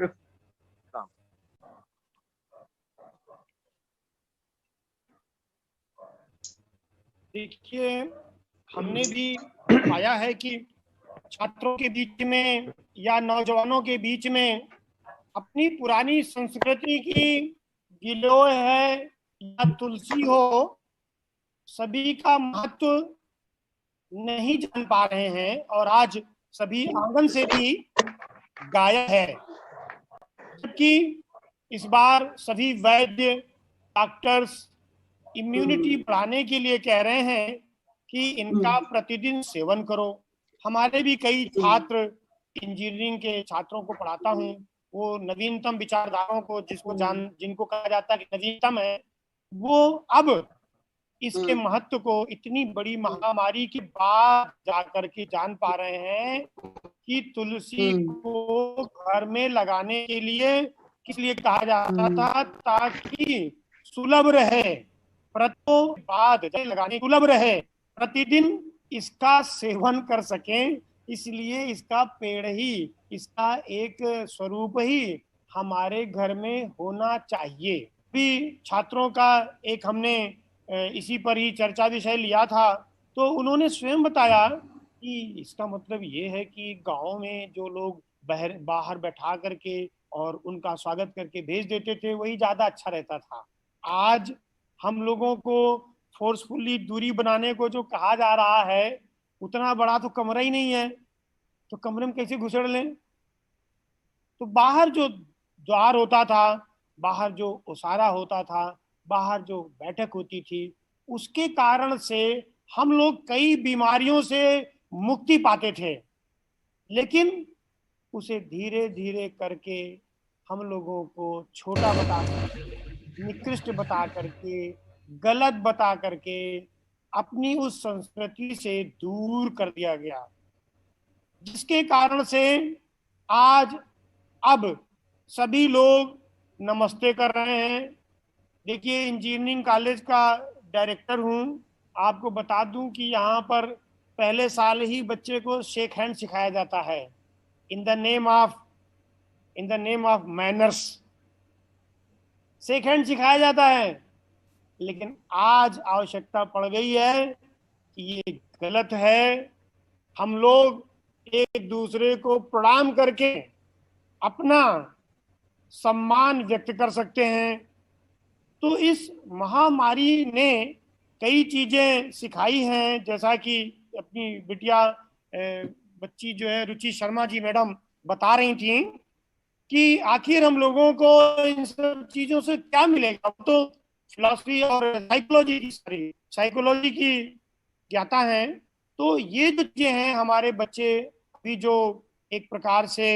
देखिए, हमने भी पाया है कि छात्रों के बीच में या नौजवानों के बीच में अपनी पुरानी संस्कृति की गिलोय है या तुलसी हो, सभी का महत्व नहीं जान पा रहे हैं और आज सभी आंगन से भी गायब है। जबकि इस बार सभी वैद्य, डॉक्टर्स इम्यूनिटी बढ़ाने के लिए कह रहे हैं कि इनका प्रतिदिन सेवन करो। हमारे भी कई छात्र, इंजीनियरिंग के छात्रों को पढ़ाता हूँ, वो नवीनतम विचारधाराओं को जिनको कहा जाता है कि नवीनतम है, वो अब इसके महत्व को इतनी बड़ी महामारी के बाद जाकर के जान पा रहे हैं कि तुलसी को घर में लगाने के लिए किस लिए कहा जाता था, ताकि सुलभ रहे, बाद लगाने सुलभ रहे, प्रतिदिन इसका सेवन कर सकें। इसलिए इसका पेड़ ही, इसका एक स्वरूप ही हमारे घर में होना चाहिए। भी छात्रों का एक हमने इसी पर ही चर्चा विषय लिया था, तो उन्होंने स्वयं बताया कि इसका मतलब ये है कि गांव में जो लोग बाहर बैठा करके और उनका स्वागत करके भेज देते थे वही ज्यादा अच्छा रहता था। आज हम लोगों को फोर्सफुली दूरी बनाने को जो कहा जा रहा है, उतना बड़ा तो कमरा ही नहीं है, तो कमरे में कैसे घुसड़ लें? तो बाहर जो द्वार होता था, बाहर जो ओसारा होता था, बाहर जो बैठक होती थी, उसके कारण से हम लोग कई बीमारियों से मुक्ति पाते थे। लेकिन उसे धीरे धीरे करके हम लोगों को छोटा बता करके, निकृष्ट बता करके, गलत बता करके अपनी उस संस्कृति से दूर कर दिया गया, जिसके कारण से आज अब सभी लोग नमस्ते कर रहे हैं। देखिए, इंजीनियरिंग कॉलेज का डायरेक्टर हूँ, आपको बता दूं कि यहाँ पर पहले साल ही बच्चे को शेक हैंड सिखाया जाता है, in the name of manners shake hand सिखाया जाता है। लेकिन आज आवश्यकता पड़ गई है कि ये गलत है। हम लोग एक दूसरे को प्रणाम करके अपना सम्मान व्यक्त कर सकते हैं। तो इस महामारी ने कई चीजें सिखाई हैं, जैसा कि अपनी बिटिया बच्ची जो है रुचि शर्मा जी मैडम बता रही थी कि आखिर हम लोगों को इन सब चीजों से क्या मिलेगा। तो फिलॉसफी और साइकोलॉजी की ज्ञाता है। तो ये जो चीजें हैं, हमारे बच्चे अभी जो एक प्रकार से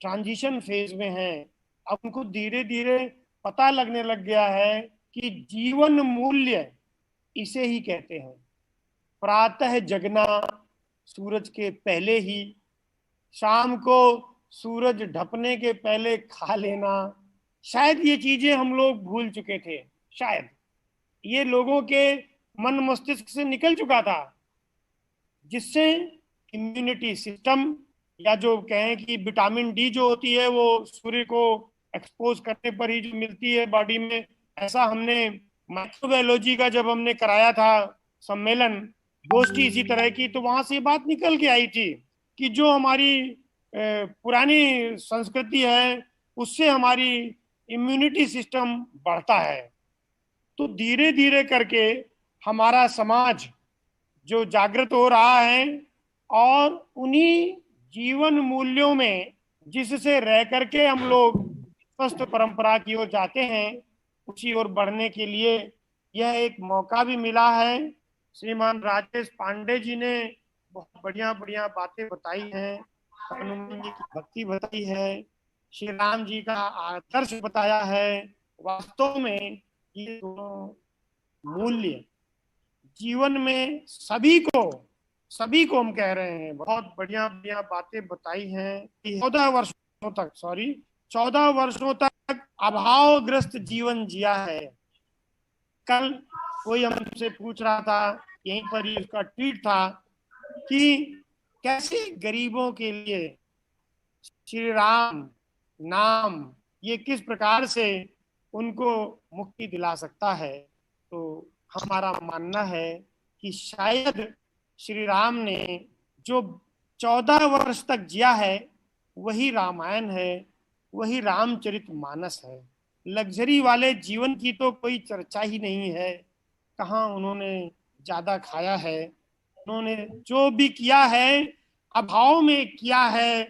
ट्रांजिशन फेज में हैं, अब उनको धीरे धीरे पता लगने लग गया है कि जीवन मूल्य इसे ही कहते हैं। प्रातः जगना सूरज के पहले ही, शाम को सूरज ढपने के पहले खा लेना, शायद ये चीजें हम लोग भूल चुके थे। शायद ये लोगों के मन मस्तिष्क से निकल चुका था, जिससे इम्यूनिटी सिस्टम या जो कहें कि विटामिन डी जो होती है वो सूर्य को एक्सपोज करने पर ही जो मिलती है बॉडी में। ऐसा हमने माइक्रोबायोलॉजी का जब हमने कराया था सम्मेलन गोष्ठी इसी तरह की, तो वहां से बात निकल के आई थी कि जो हमारी पुरानी संस्कृति है उससे हमारी इम्यूनिटी सिस्टम बढ़ता है। तो धीरे धीरे करके हमारा समाज जो जागृत हो रहा है और उन्हीं जीवन मूल्यों में जिससे रह करके हम लोग स्वस्थ परंपरा की ओर जाते हैं, उसी ओर बढ़ने के लिए यह एक मौका भी मिला है। श्रीमान राजेश पांडे जी ने बहुत बढ़िया बढ़िया बातें बताई हैं, हनुमान जी की भक्ति बताई है, श्री राम जी का आदर्श बताया है। वास्तव में ये दोनों मूल्य जीवन में सभी को हम कह रहे हैं, बहुत बढ़िया बढ़िया बातें बताई हैं। 14 वर्षों तक अभावग्रस्त जीवन जिया है। कल कोई हमसे पूछ रहा था, यहीं पर ही उसका ट्वीट था कि कैसे गरीबों के लिए श्री राम नाम ये किस प्रकार से उनको मुक्ति दिला सकता है। तो हमारा मानना है कि शायद श्री राम ने जो 14 वर्ष तक जिया है वही रामायण है, वही रामचरितमानस है। लग्जरी वाले जीवन की तो कोई चर्चा ही नहीं है। कहाँ उन्होंने ज्यादा खाया है, उन्होंने जो भी किया है अभाव में किया है,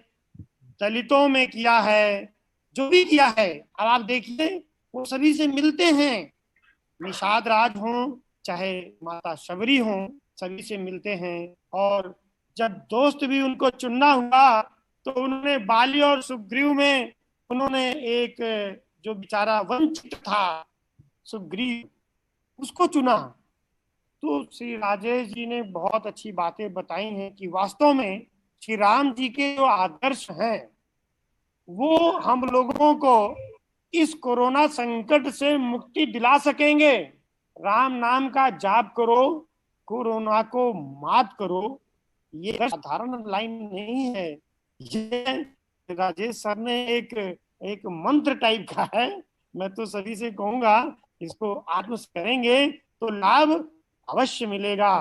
दलितों में किया है, जो भी किया है। अब आप देखिए वो सभी से मिलते हैं, निषाद राज हों चाहे माता शबरी हों, सभी से मिलते हैं। और जब दोस्त भी उनको चुनना हुआ तो उन्होंने बाली और सुग्रीव में उन्होंने एक जो बेचारा वंचित था सुग्रीव, उसको चुना। तो श्री राजेश जी ने बहुत अच्छी बातें बताई हैं कि वास्तव में श्री राम जी के जो आदर्श हैं वो हम लोगों को इस कोरोना संकट से मुक्ति दिला सकेंगे। राम नाम का जाप करो, कोरोना को मात करो, ये साधारण लाइन नहीं है। ये राजेश सर ने एक मंत्र टाइप का है। मैं तो सभी से कहूंगा इसको आत्मस्थ करेंगे तो लाभ अवश्य मिलेगा।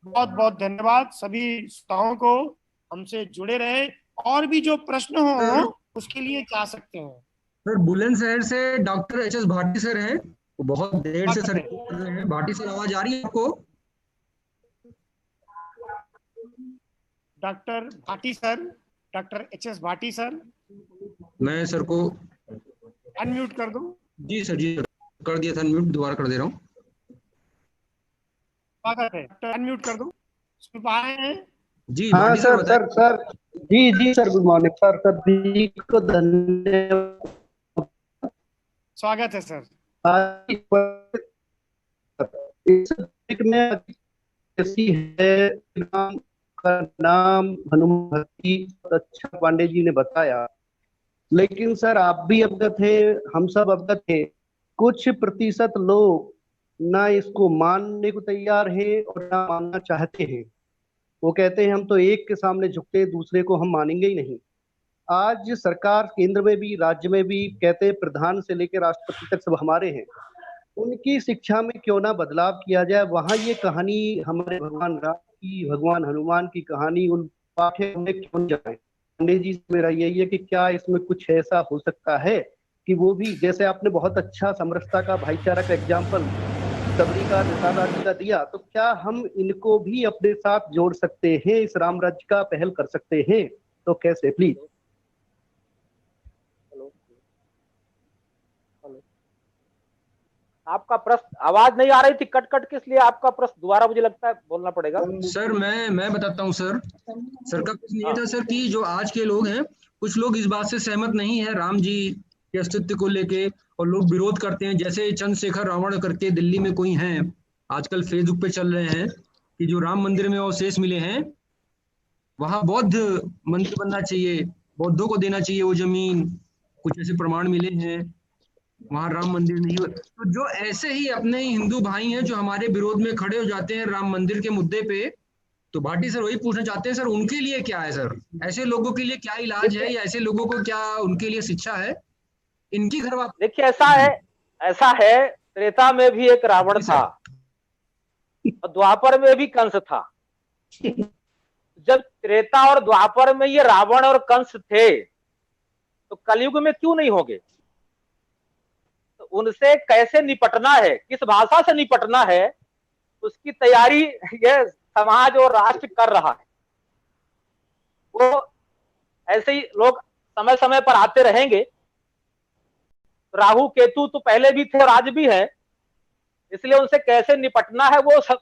बहुत बहुत धन्यवाद सभी श्रोताओं को, हमसे जुड़े रहे। और भी जो प्रश्न हो उसके लिए जा सकते हैं। सर बुलंदशहर से doctor H S Bhati sir हैं, वो बहुत देर से सर कर रहे हैं। भाटी सर आवाज आ रही है आपको? Doctor Bhati sir, doctor H S Bhati sir, मैं सर को अनम्यूट कर दूं? जी सर, जी कर दिया था अनम्यूट, दोबारा कर दे रहा हूँ। स्वागत है, अनम्यूट कर दूं? सुन पा रहे हैं? जी हाँ भाटी सर, बताएं। सर जी सर, गुड मॉर्निंग सर, सभी को धन्यवाद। स्वागत है सर। इस में कैसी है नाम का नाम हनुमान भक्ति, अच्छा पांडे जी ने बताया। लेकिन सर आप भी अवगत है, हम सब अवगत है, कुछ प्रतिशत लोग ना इसको मानने को तैयार है और ना मानना चाहते हैं। वो कहते हैं हम तो एक के सामने झुकते, दूसरे को हम मानेंगे ही नहीं। आज सरकार केंद्र में भी राज्य में भी कहते हैं प्रधान से लेकर राष्ट्रपति तक सब हमारे हैं। उनकी शिक्षा में क्यों ना बदलाव किया जाए। वहां ये कहानी हमारे भगवान राम की, भगवान हनुमान की कहानी उन पाठ्य में क्यों न जाए। पंडित जी से मेरा यही है कि क्या इसमें कुछ ऐसा हो सकता है कि वो भी, जैसे आपने बहुत अच्छा समरसता का, भाईचारा का एग्जाम्पल सबरी का, निशाना जी का दिया, तो क्या हम इनको भी अपने साथ जोड़ सकते हैं, इस राम राज्य का पहल कर सकते हैं? तो कैसे, प्लीज। आपका प्रश्न, आवाज नहीं आ रही थी, कट कट के, इसलिए आपका प्रश्न दोबारा मुझे लगता है बोलना पड़ेगा। सर मैं बताता हूँ सर का प्रश्न ये था सर कि जो आज के लोग हैं, कुछ लोग इस बात से सहमत नहीं है राम जी के अस्तित्व को लेके, और लोग विरोध करते हैं। जैसे चंद्रशेखर रावण करके दिल्ली में कोई हैं, आजकल फेसबुक पे चल रहे हैं कि जो राम मंदिर में अवशेष मिले हैं, वहां बौद्ध मंदिर बनना चाहिए, बौद्धों को देना चाहिए वो जमीन, कुछ ऐसे प्रमाण मिले हैं, वहां राम मंदिर नहीं हो। तो जो ऐसे ही अपने हिंदू भाई हैं जो हमारे विरोध में खड़े हो जाते हैं राम मंदिर के मुद्दे पे, तो भाटी सर वही पूछना चाहते हैं सर, उनके लिए क्या है सर? ऐसे लोगों के लिए क्या इलाज है, या ऐसे लोगों को क्या उनके लिए शिक्षा है? इनकी घर वापस। देखिए, ऐसा है, त्रेता में भी एक रावण था और द्वापर में भी कंस था। जब त्रेता और द्वापर में ये रावण और कंस थे, तो कलयुग में क्यों नहीं होंगे? तो उनसे कैसे निपटना है, किस भाषा से निपटना है, उसकी तैयारी यह समाज और राष्ट्र कर रहा है। वो ऐसे ही लोग समय समय पर आते रहेंगे। राहु केतु तो पहले भी थे और आज भी है, इसलिए उनसे कैसे निपटना है वो सब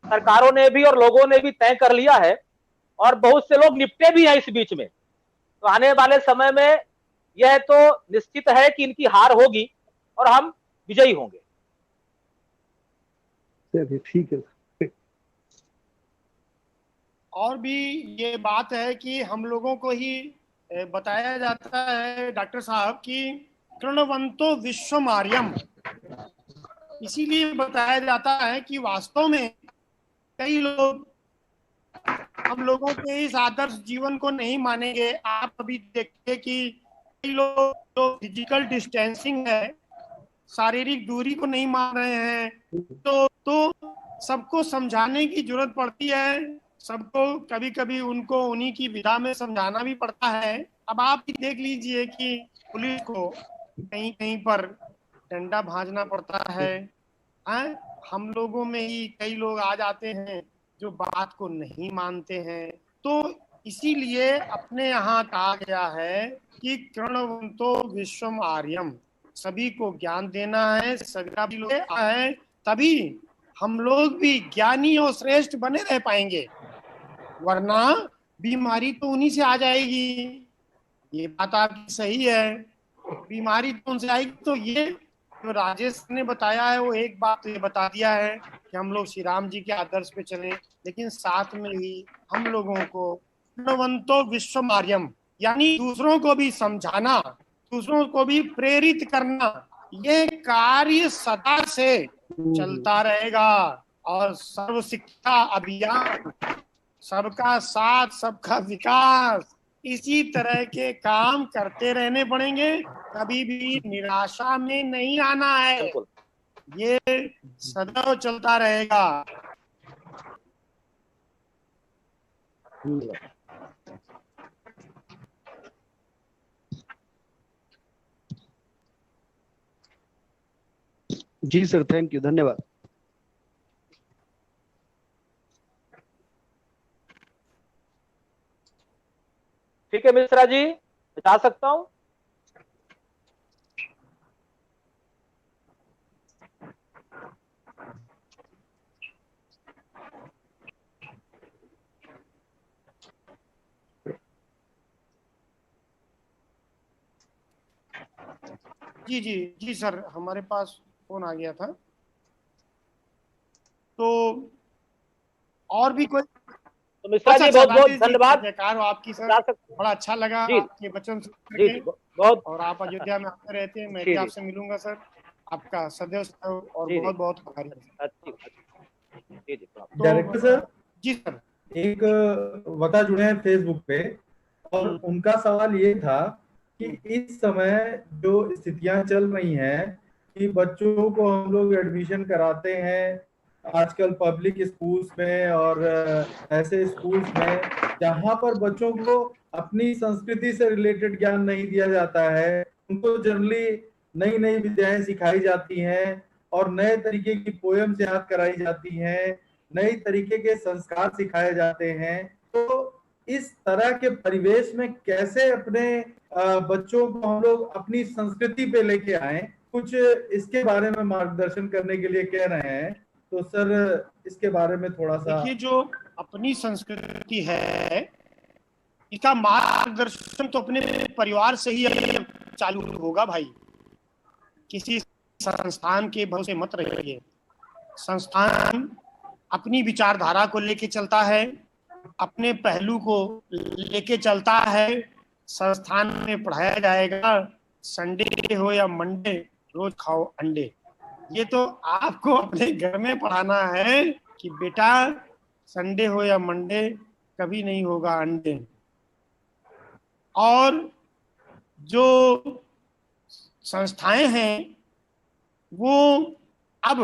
सरकारों ने भी और लोगों ने भी तय कर लिया है, और बहुत से लोग निपटे भी हैं इस बीच में। तो आने वाले समय में यह तो निश्चित है कि इनकी हार होगी और हम विजयी होंगे। चलिए ठीक है। और भी ये बात है कि हम लोगों को ही बताया जाता है डॉक्टर साहब कि कृणवंतो विश्वमार्यम, इसीलिए बताया जाता है कि वास्तव में कई लोग हम लोगों के इस आदर्श जीवन को नहीं मानेंगे। आप अभी देखिए कि कई लोग जो फिजिकल डिस्टेंसिंग है, शारीरिक दूरी को नहीं मान रहे हैं, तो सबको समझाने की जरूरत पड़ती है। सबको कभी कभी उनको उन्हीं की विधा में समझाना भी पड़ता है। अब आप ही देख लीजिए कि पुलिस को कहीं कहीं पर डंडा भांजना पड़ता है। हम लोगों में ही कई लोग आ जाते हैं जो बात को नहीं मानते हैं। तो इसीलिए अपने यहाँ कहा गया है कि कृणवंतो विश्वम आर्यम, सभी को ज्ञान देना है, सभी लोग है, तभी हम लोग भी ज्ञानी और श्रेष्ठ बने रह पाएंगे, वरना बीमारी तो उन्हीं से आ जाएगी। ये बात आपकी सही है, बीमारी तो उनसे आएगी। तो ये जो राजेश ने बताया है वो एक बात तो ये बता दिया है कि हम लोग श्री राम जी के आदर्श पे चले, लेकिन साथ में ही हम लोगों को कृणवंतो विश्वमार्यम, यानी दूसरों को भी समझाना, दूसरों को भी प्रेरित करना, ये कार्य सदा से चलता रहेगा। और सर्व शिक्षा अभियान, सबका साथ सबका विकास, इसी तरह के काम करते रहने पड़ेंगे। कभी भी निराशा में नहीं आना है, ये सदैव चलता रहेगा। जी सर, थैंक यू, धन्यवाद। ठीक है मिश्रा जी, बता सकता हूं? जी जी जी सर, हमारे पास फोन आ गया था। तो और भी कोई? तो मिश्रा जी बहुत बहुत धन्यवाद। जयकार हो आपकी सर, बड़ा अच्छा लगा आपके वचन सुन करके। बहुत, और आप अयोध्या में आते रहते हैं, मैं भी आपसे मिलूंगा सर। आपका सदैव और बहुत बहुत आभारी। जी जी, डायरेक्टर सर। जी सर। एक वक्ता जुड़े हैं फेसबुक पे, और उनका सवाल ये था कि इस समय जो स्थितियां चल रही हैं कि बच्चों को हम लोग एडमिशन कराते हैं आजकल पब्लिक स्कूल्स में और ऐसे स्कूल्स में जहां पर बच्चों को अपनी संस्कृति से रिलेटेड ज्ञान नहीं दिया जाता है, उनको जनरली नई नई विद्याएं सिखाई जाती हैं और नए तरीके की पोएम्स याद कराई जाती हैं, नई तरीके के संस्कार सिखाए जाते हैं। तो इस तरह के परिवेश में कैसे अपने बच्चों को हम लोग अपनी संस्कृति पे लेके आए, कुछ इसके बारे में मार्गदर्शन करने के लिए कह रहे हैं। तो सर इसके बारे में थोड़ा सा। देखिए, जो अपनी संस्कृति है इसका मार्गदर्शन तो अपने परिवार से ही चालू होगा भाई। किसी संस्थान के भरोसे मत रहिए। संस्थान अपनी विचारधारा को लेके चलता है, अपने पहलू को लेके चलता है। संस्थान में पढ़ाया जाएगा संडे हो या मंडे रोज खाओ अंडे। ये तो आपको अपने घर में पढ़ाना है कि बेटा संडे हो या मंडे कभी नहीं होगा अंडे। और जो संस्थाएं हैं वो अब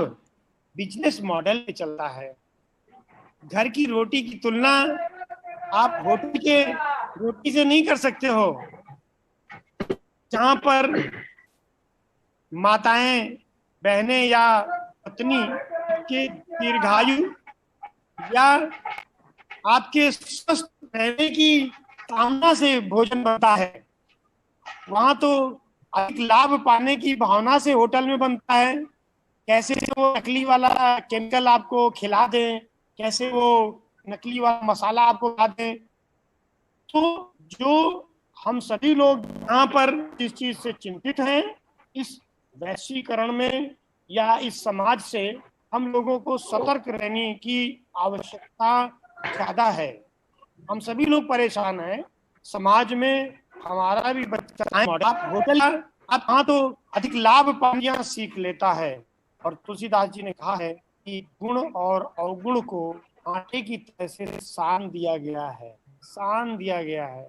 बिजनेस मॉडल पे चलता है। घर की रोटी की तुलना आप रोटी से नहीं कर सकते हो। जहां पर माताएं, बहनें या पत्नी के दीर्घायु या आपके स्वस्थ रहने की कामना से भोजन बनता है, वहां तो अधिक लाभ पाने की भावना से होटल में बनता है। कैसे वो नकली वाला केमिकल आपको खिला दें, कैसे वो नकली वाला मसाला आपको खिला दें। तो जो हम सभी लोग यहाँ पर इस चीज से चिंतित हैं, इस वैश्वीकरण में या इस समाज से हम लोगों को सतर्क रहने की आवश्यकता ज्यादा है। हम सभी लोग परेशान हैं। समाज में हमारा भी बच्चा होटल आप हाँ तो अधिक लाभ पानियां सीख लेता है। और तुलसीदास जी ने कहा है कि गुण और अवगुण को आटे की तरह से सान दिया गया है, सान दिया गया है।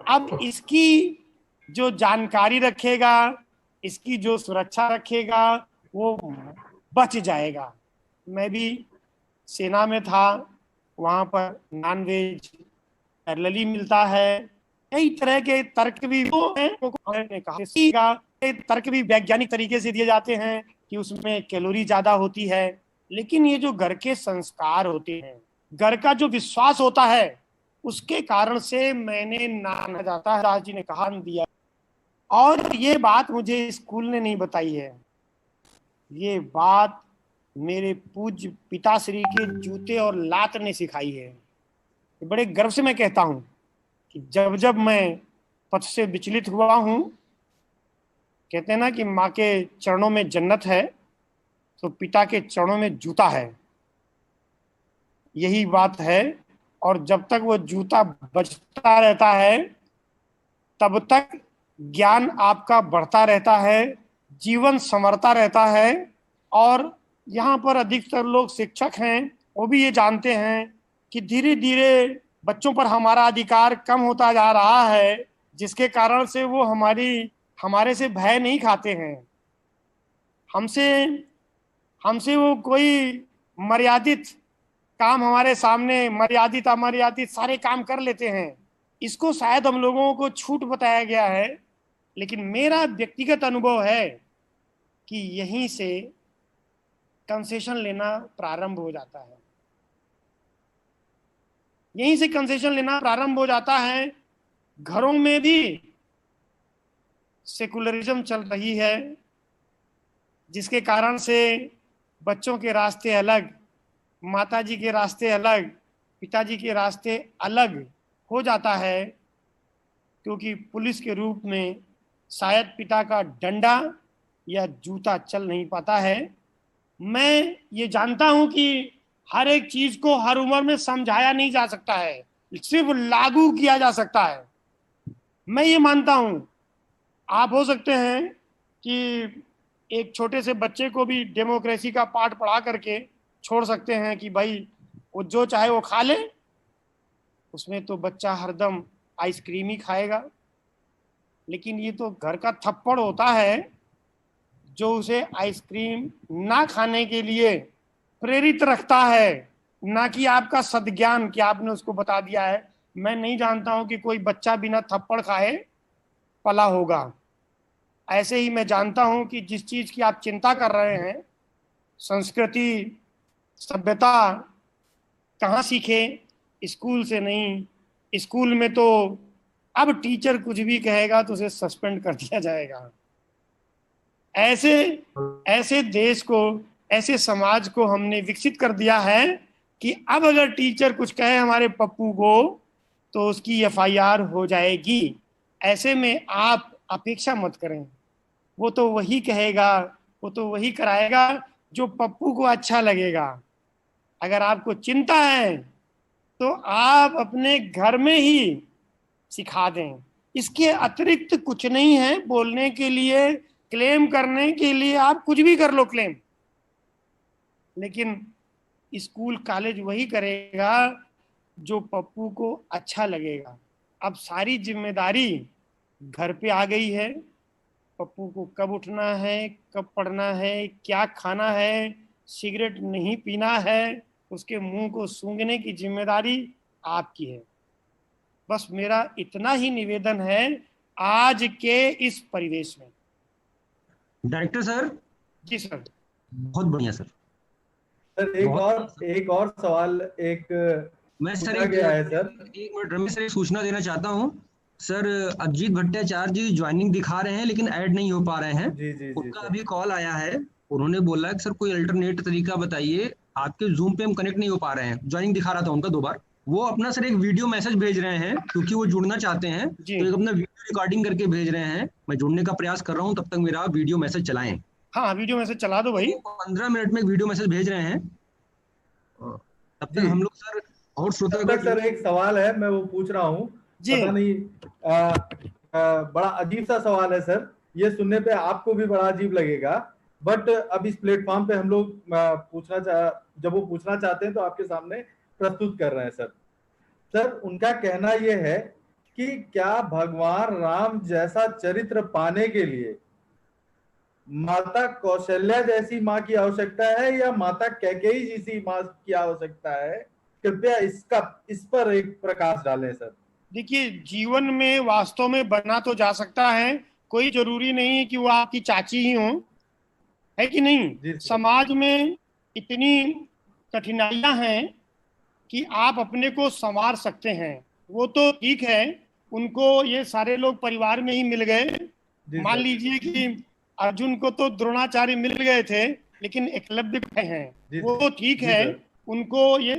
अब इसकी जो जानकारी रखेगा, इसकी जो सुरक्षा रखेगा, वो बच जाएगा। मैं भी सेना में था, वहां पर नॉनवेज पैरेलली मिलता है। कई तरह के तर्क भी कहा तर्क भी वैज्ञानिक तरीके से दिए जाते हैं कि उसमें कैलोरी ज्यादा होती है। लेकिन ये जो घर के संस्कार होते हैं, घर का जो विश्वास होता है, उसके कारण से मैंने नाना जाता है दास जी ने कहा दिया। और ये बात मुझे स्कूल ने नहीं बताई है, ये बात मेरे पूज्य पिताश्री के जूते और लात ने सिखाई है। बड़े गर्व से मैं कहता हूं कि जब जब मैं पथ से विचलित हुआ हूं, कहते हैं ना कि माँ के चरणों में जन्नत है तो पिता के चरणों में जूता है, यही बात है। और जब तक वो जूता बजता रहता है तब तक ज्ञान आपका बढ़ता रहता है, जीवन संवरता रहता है। और यहाँ पर अधिकतर लोग शिक्षक हैं, वो भी ये जानते हैं कि धीरे धीरे बच्चों पर हमारा अधिकार कम होता जा रहा है, जिसके कारण से वो हमारे से भय नहीं खाते हैं। हमसे वो कोई मर्यादित काम हमारे सामने मर्यादित अमर्यादित सारे काम कर लेते हैं। इसको शायद हम लोगों को छूट बताया गया है, लेकिन मेरा व्यक्तिगत अनुभव है कि यहीं से कंसेशन लेना प्रारंभ हो जाता है, यहीं से कंसेशन लेना प्रारंभ हो जाता है। घरों में भी सेकुलरिज्म चल रही है, जिसके कारण से बच्चों के रास्ते अलग, माताजी के रास्ते अलग, पिताजी के रास्ते अलग हो जाता है। क्योंकि पुलिस के रूप में शायद पिता का डंडा या जूता चल नहीं पाता है। मैं ये जानता हूं कि हर एक चीज को हर उम्र में समझाया नहीं जा सकता है, सिर्फ लागू किया जा सकता है। मैं ये मानता हूं, आप हो सकते हैं कि एक छोटे से बच्चे को भी डेमोक्रेसी का पाठ पढ़ा करके छोड़ सकते हैं कि भाई वो जो चाहे वो खा ले, उसमें तो बच्चा हरदम आइसक्रीम ही खाएगा। लेकिन ये तो घर का थप्पड़ होता है जो उसे आइसक्रीम ना खाने के लिए प्रेरित रखता है, ना कि आपका सद्ज्ञान कि आपने उसको बता दिया है। मैं नहीं जानता हूं कि कोई बच्चा बिना थप्पड़ खाए पला होगा। ऐसे ही मैं जानता हूं कि जिस चीज की आप चिंता कर रहे हैं, संस्कृति, सभ्यता, कहाँ सीखे? स्कूल से नहीं। स्कूल में तो अब टीचर कुछ भी कहेगा तो उसे सस्पेंड कर दिया जाएगा। ऐसे ऐसे देश को, ऐसे समाज को हमने विकसित कर दिया है कि अब अगर टीचर कुछ कहे हमारे पप्पू को तो उसकी एफआईआर हो जाएगी। ऐसे में आप अपेक्षा मत करें, वो तो वही कहेगा, वो तो वही कराएगा जो पप्पू को अच्छा लगेगा। अगर आपको चिंता है तो आप अपने घर में ही सिखा दें। इसके अतिरिक्त कुछ नहीं है बोलने के लिए, क्लेम करने के लिए आप कुछ भी कर लो क्लेम, लेकिन स्कूल कॉलेज वही करेगा जो पप्पू को अच्छा लगेगा। अब सारी जिम्मेदारी घर पे आ गई है। पप्पू को कब उठना है, कब पढ़ना है, क्या खाना है, सिगरेट नहीं पीना है, उसके मुंह को सूंघने की जिम्मेदारी आपकी है। बस मेरा इतना ही निवेदन है आज के इस परिवेश में। Director sir. जी सर। बहुत बढ़िया सर। सर एक और सवाल मैं सर गया है सर। एक मिनट रमेश सर, एक सूचना देना चाहता हूँ सर। अभिजीत भट्टाचार्य जी ज्वाइनिंग दिखा रहे हैं लेकिन ऐड नहीं हो पा रहे हैं। जी उनका अभी कॉल आया है, उन्होंने बोला कि सर कोई अल्टरनेट तरीका बताइए, आपके जूम पे हम कनेक्ट नहीं हो पा रहे हैं। ज्वाइनिंग दिखा रहा था उनका 2 बार। वो अपना सर एक वीडियो मैसेज भेज रहे हैं क्योंकि वो जुड़ना चाहते हैं, तो एक अपना वीडियो रिकॉर्डिंग करके भेज रहे हैं। मैं जुड़ने का प्रयास कर रहा हूँ, तब तक मेरा वीडियो मैसेज चलाएं। हाँ, वीडियो मैसेज चला दो भाई। 15 मिनट में एक वीडियो मैसेज भेज रहे हैं, तब तक हम लोग सर और श्रोता सर एक सवाल है, मैं वो पूछ रहा हूँ, पता नहीं बड़ा अजीब सा सवाल है सर, ये सुनने पे आपको भी बड़ा अजीब लगेगा, बट अब इस प्लेटफॉर्म पे हम लोग जब वो पूछना चाहते हैं तो आपके सामने प्रस्तुत कर रहे हैं सर। सर उनका कहना यह है कि क्या भगवान राम जैसा चरित्र पाने के लिए माता कौशल्या जैसी माँ की आवश्यकता है या माता कैकेयी जैसी माँ की आवश्यकता है? कृपया इस पर एक प्रकाश डालें सर। देखिए, जीवन में वास्तव में बना तो जा सकता है, कोई जरूरी नहीं कि वो आपकी चाची ही हो, है कि नहीं? समाज में इतनी कठिनाइयां हैं कि आप अपने को संवार सकते हैं, वो तो ठीक है। उनको ये सारे लोग परिवार में ही मिल गए। मान लीजिए कि अर्जुन को तो द्रोणाचार्य मिल गए थे लेकिन एकलव्य हैं, वो ठीक है। उनको ये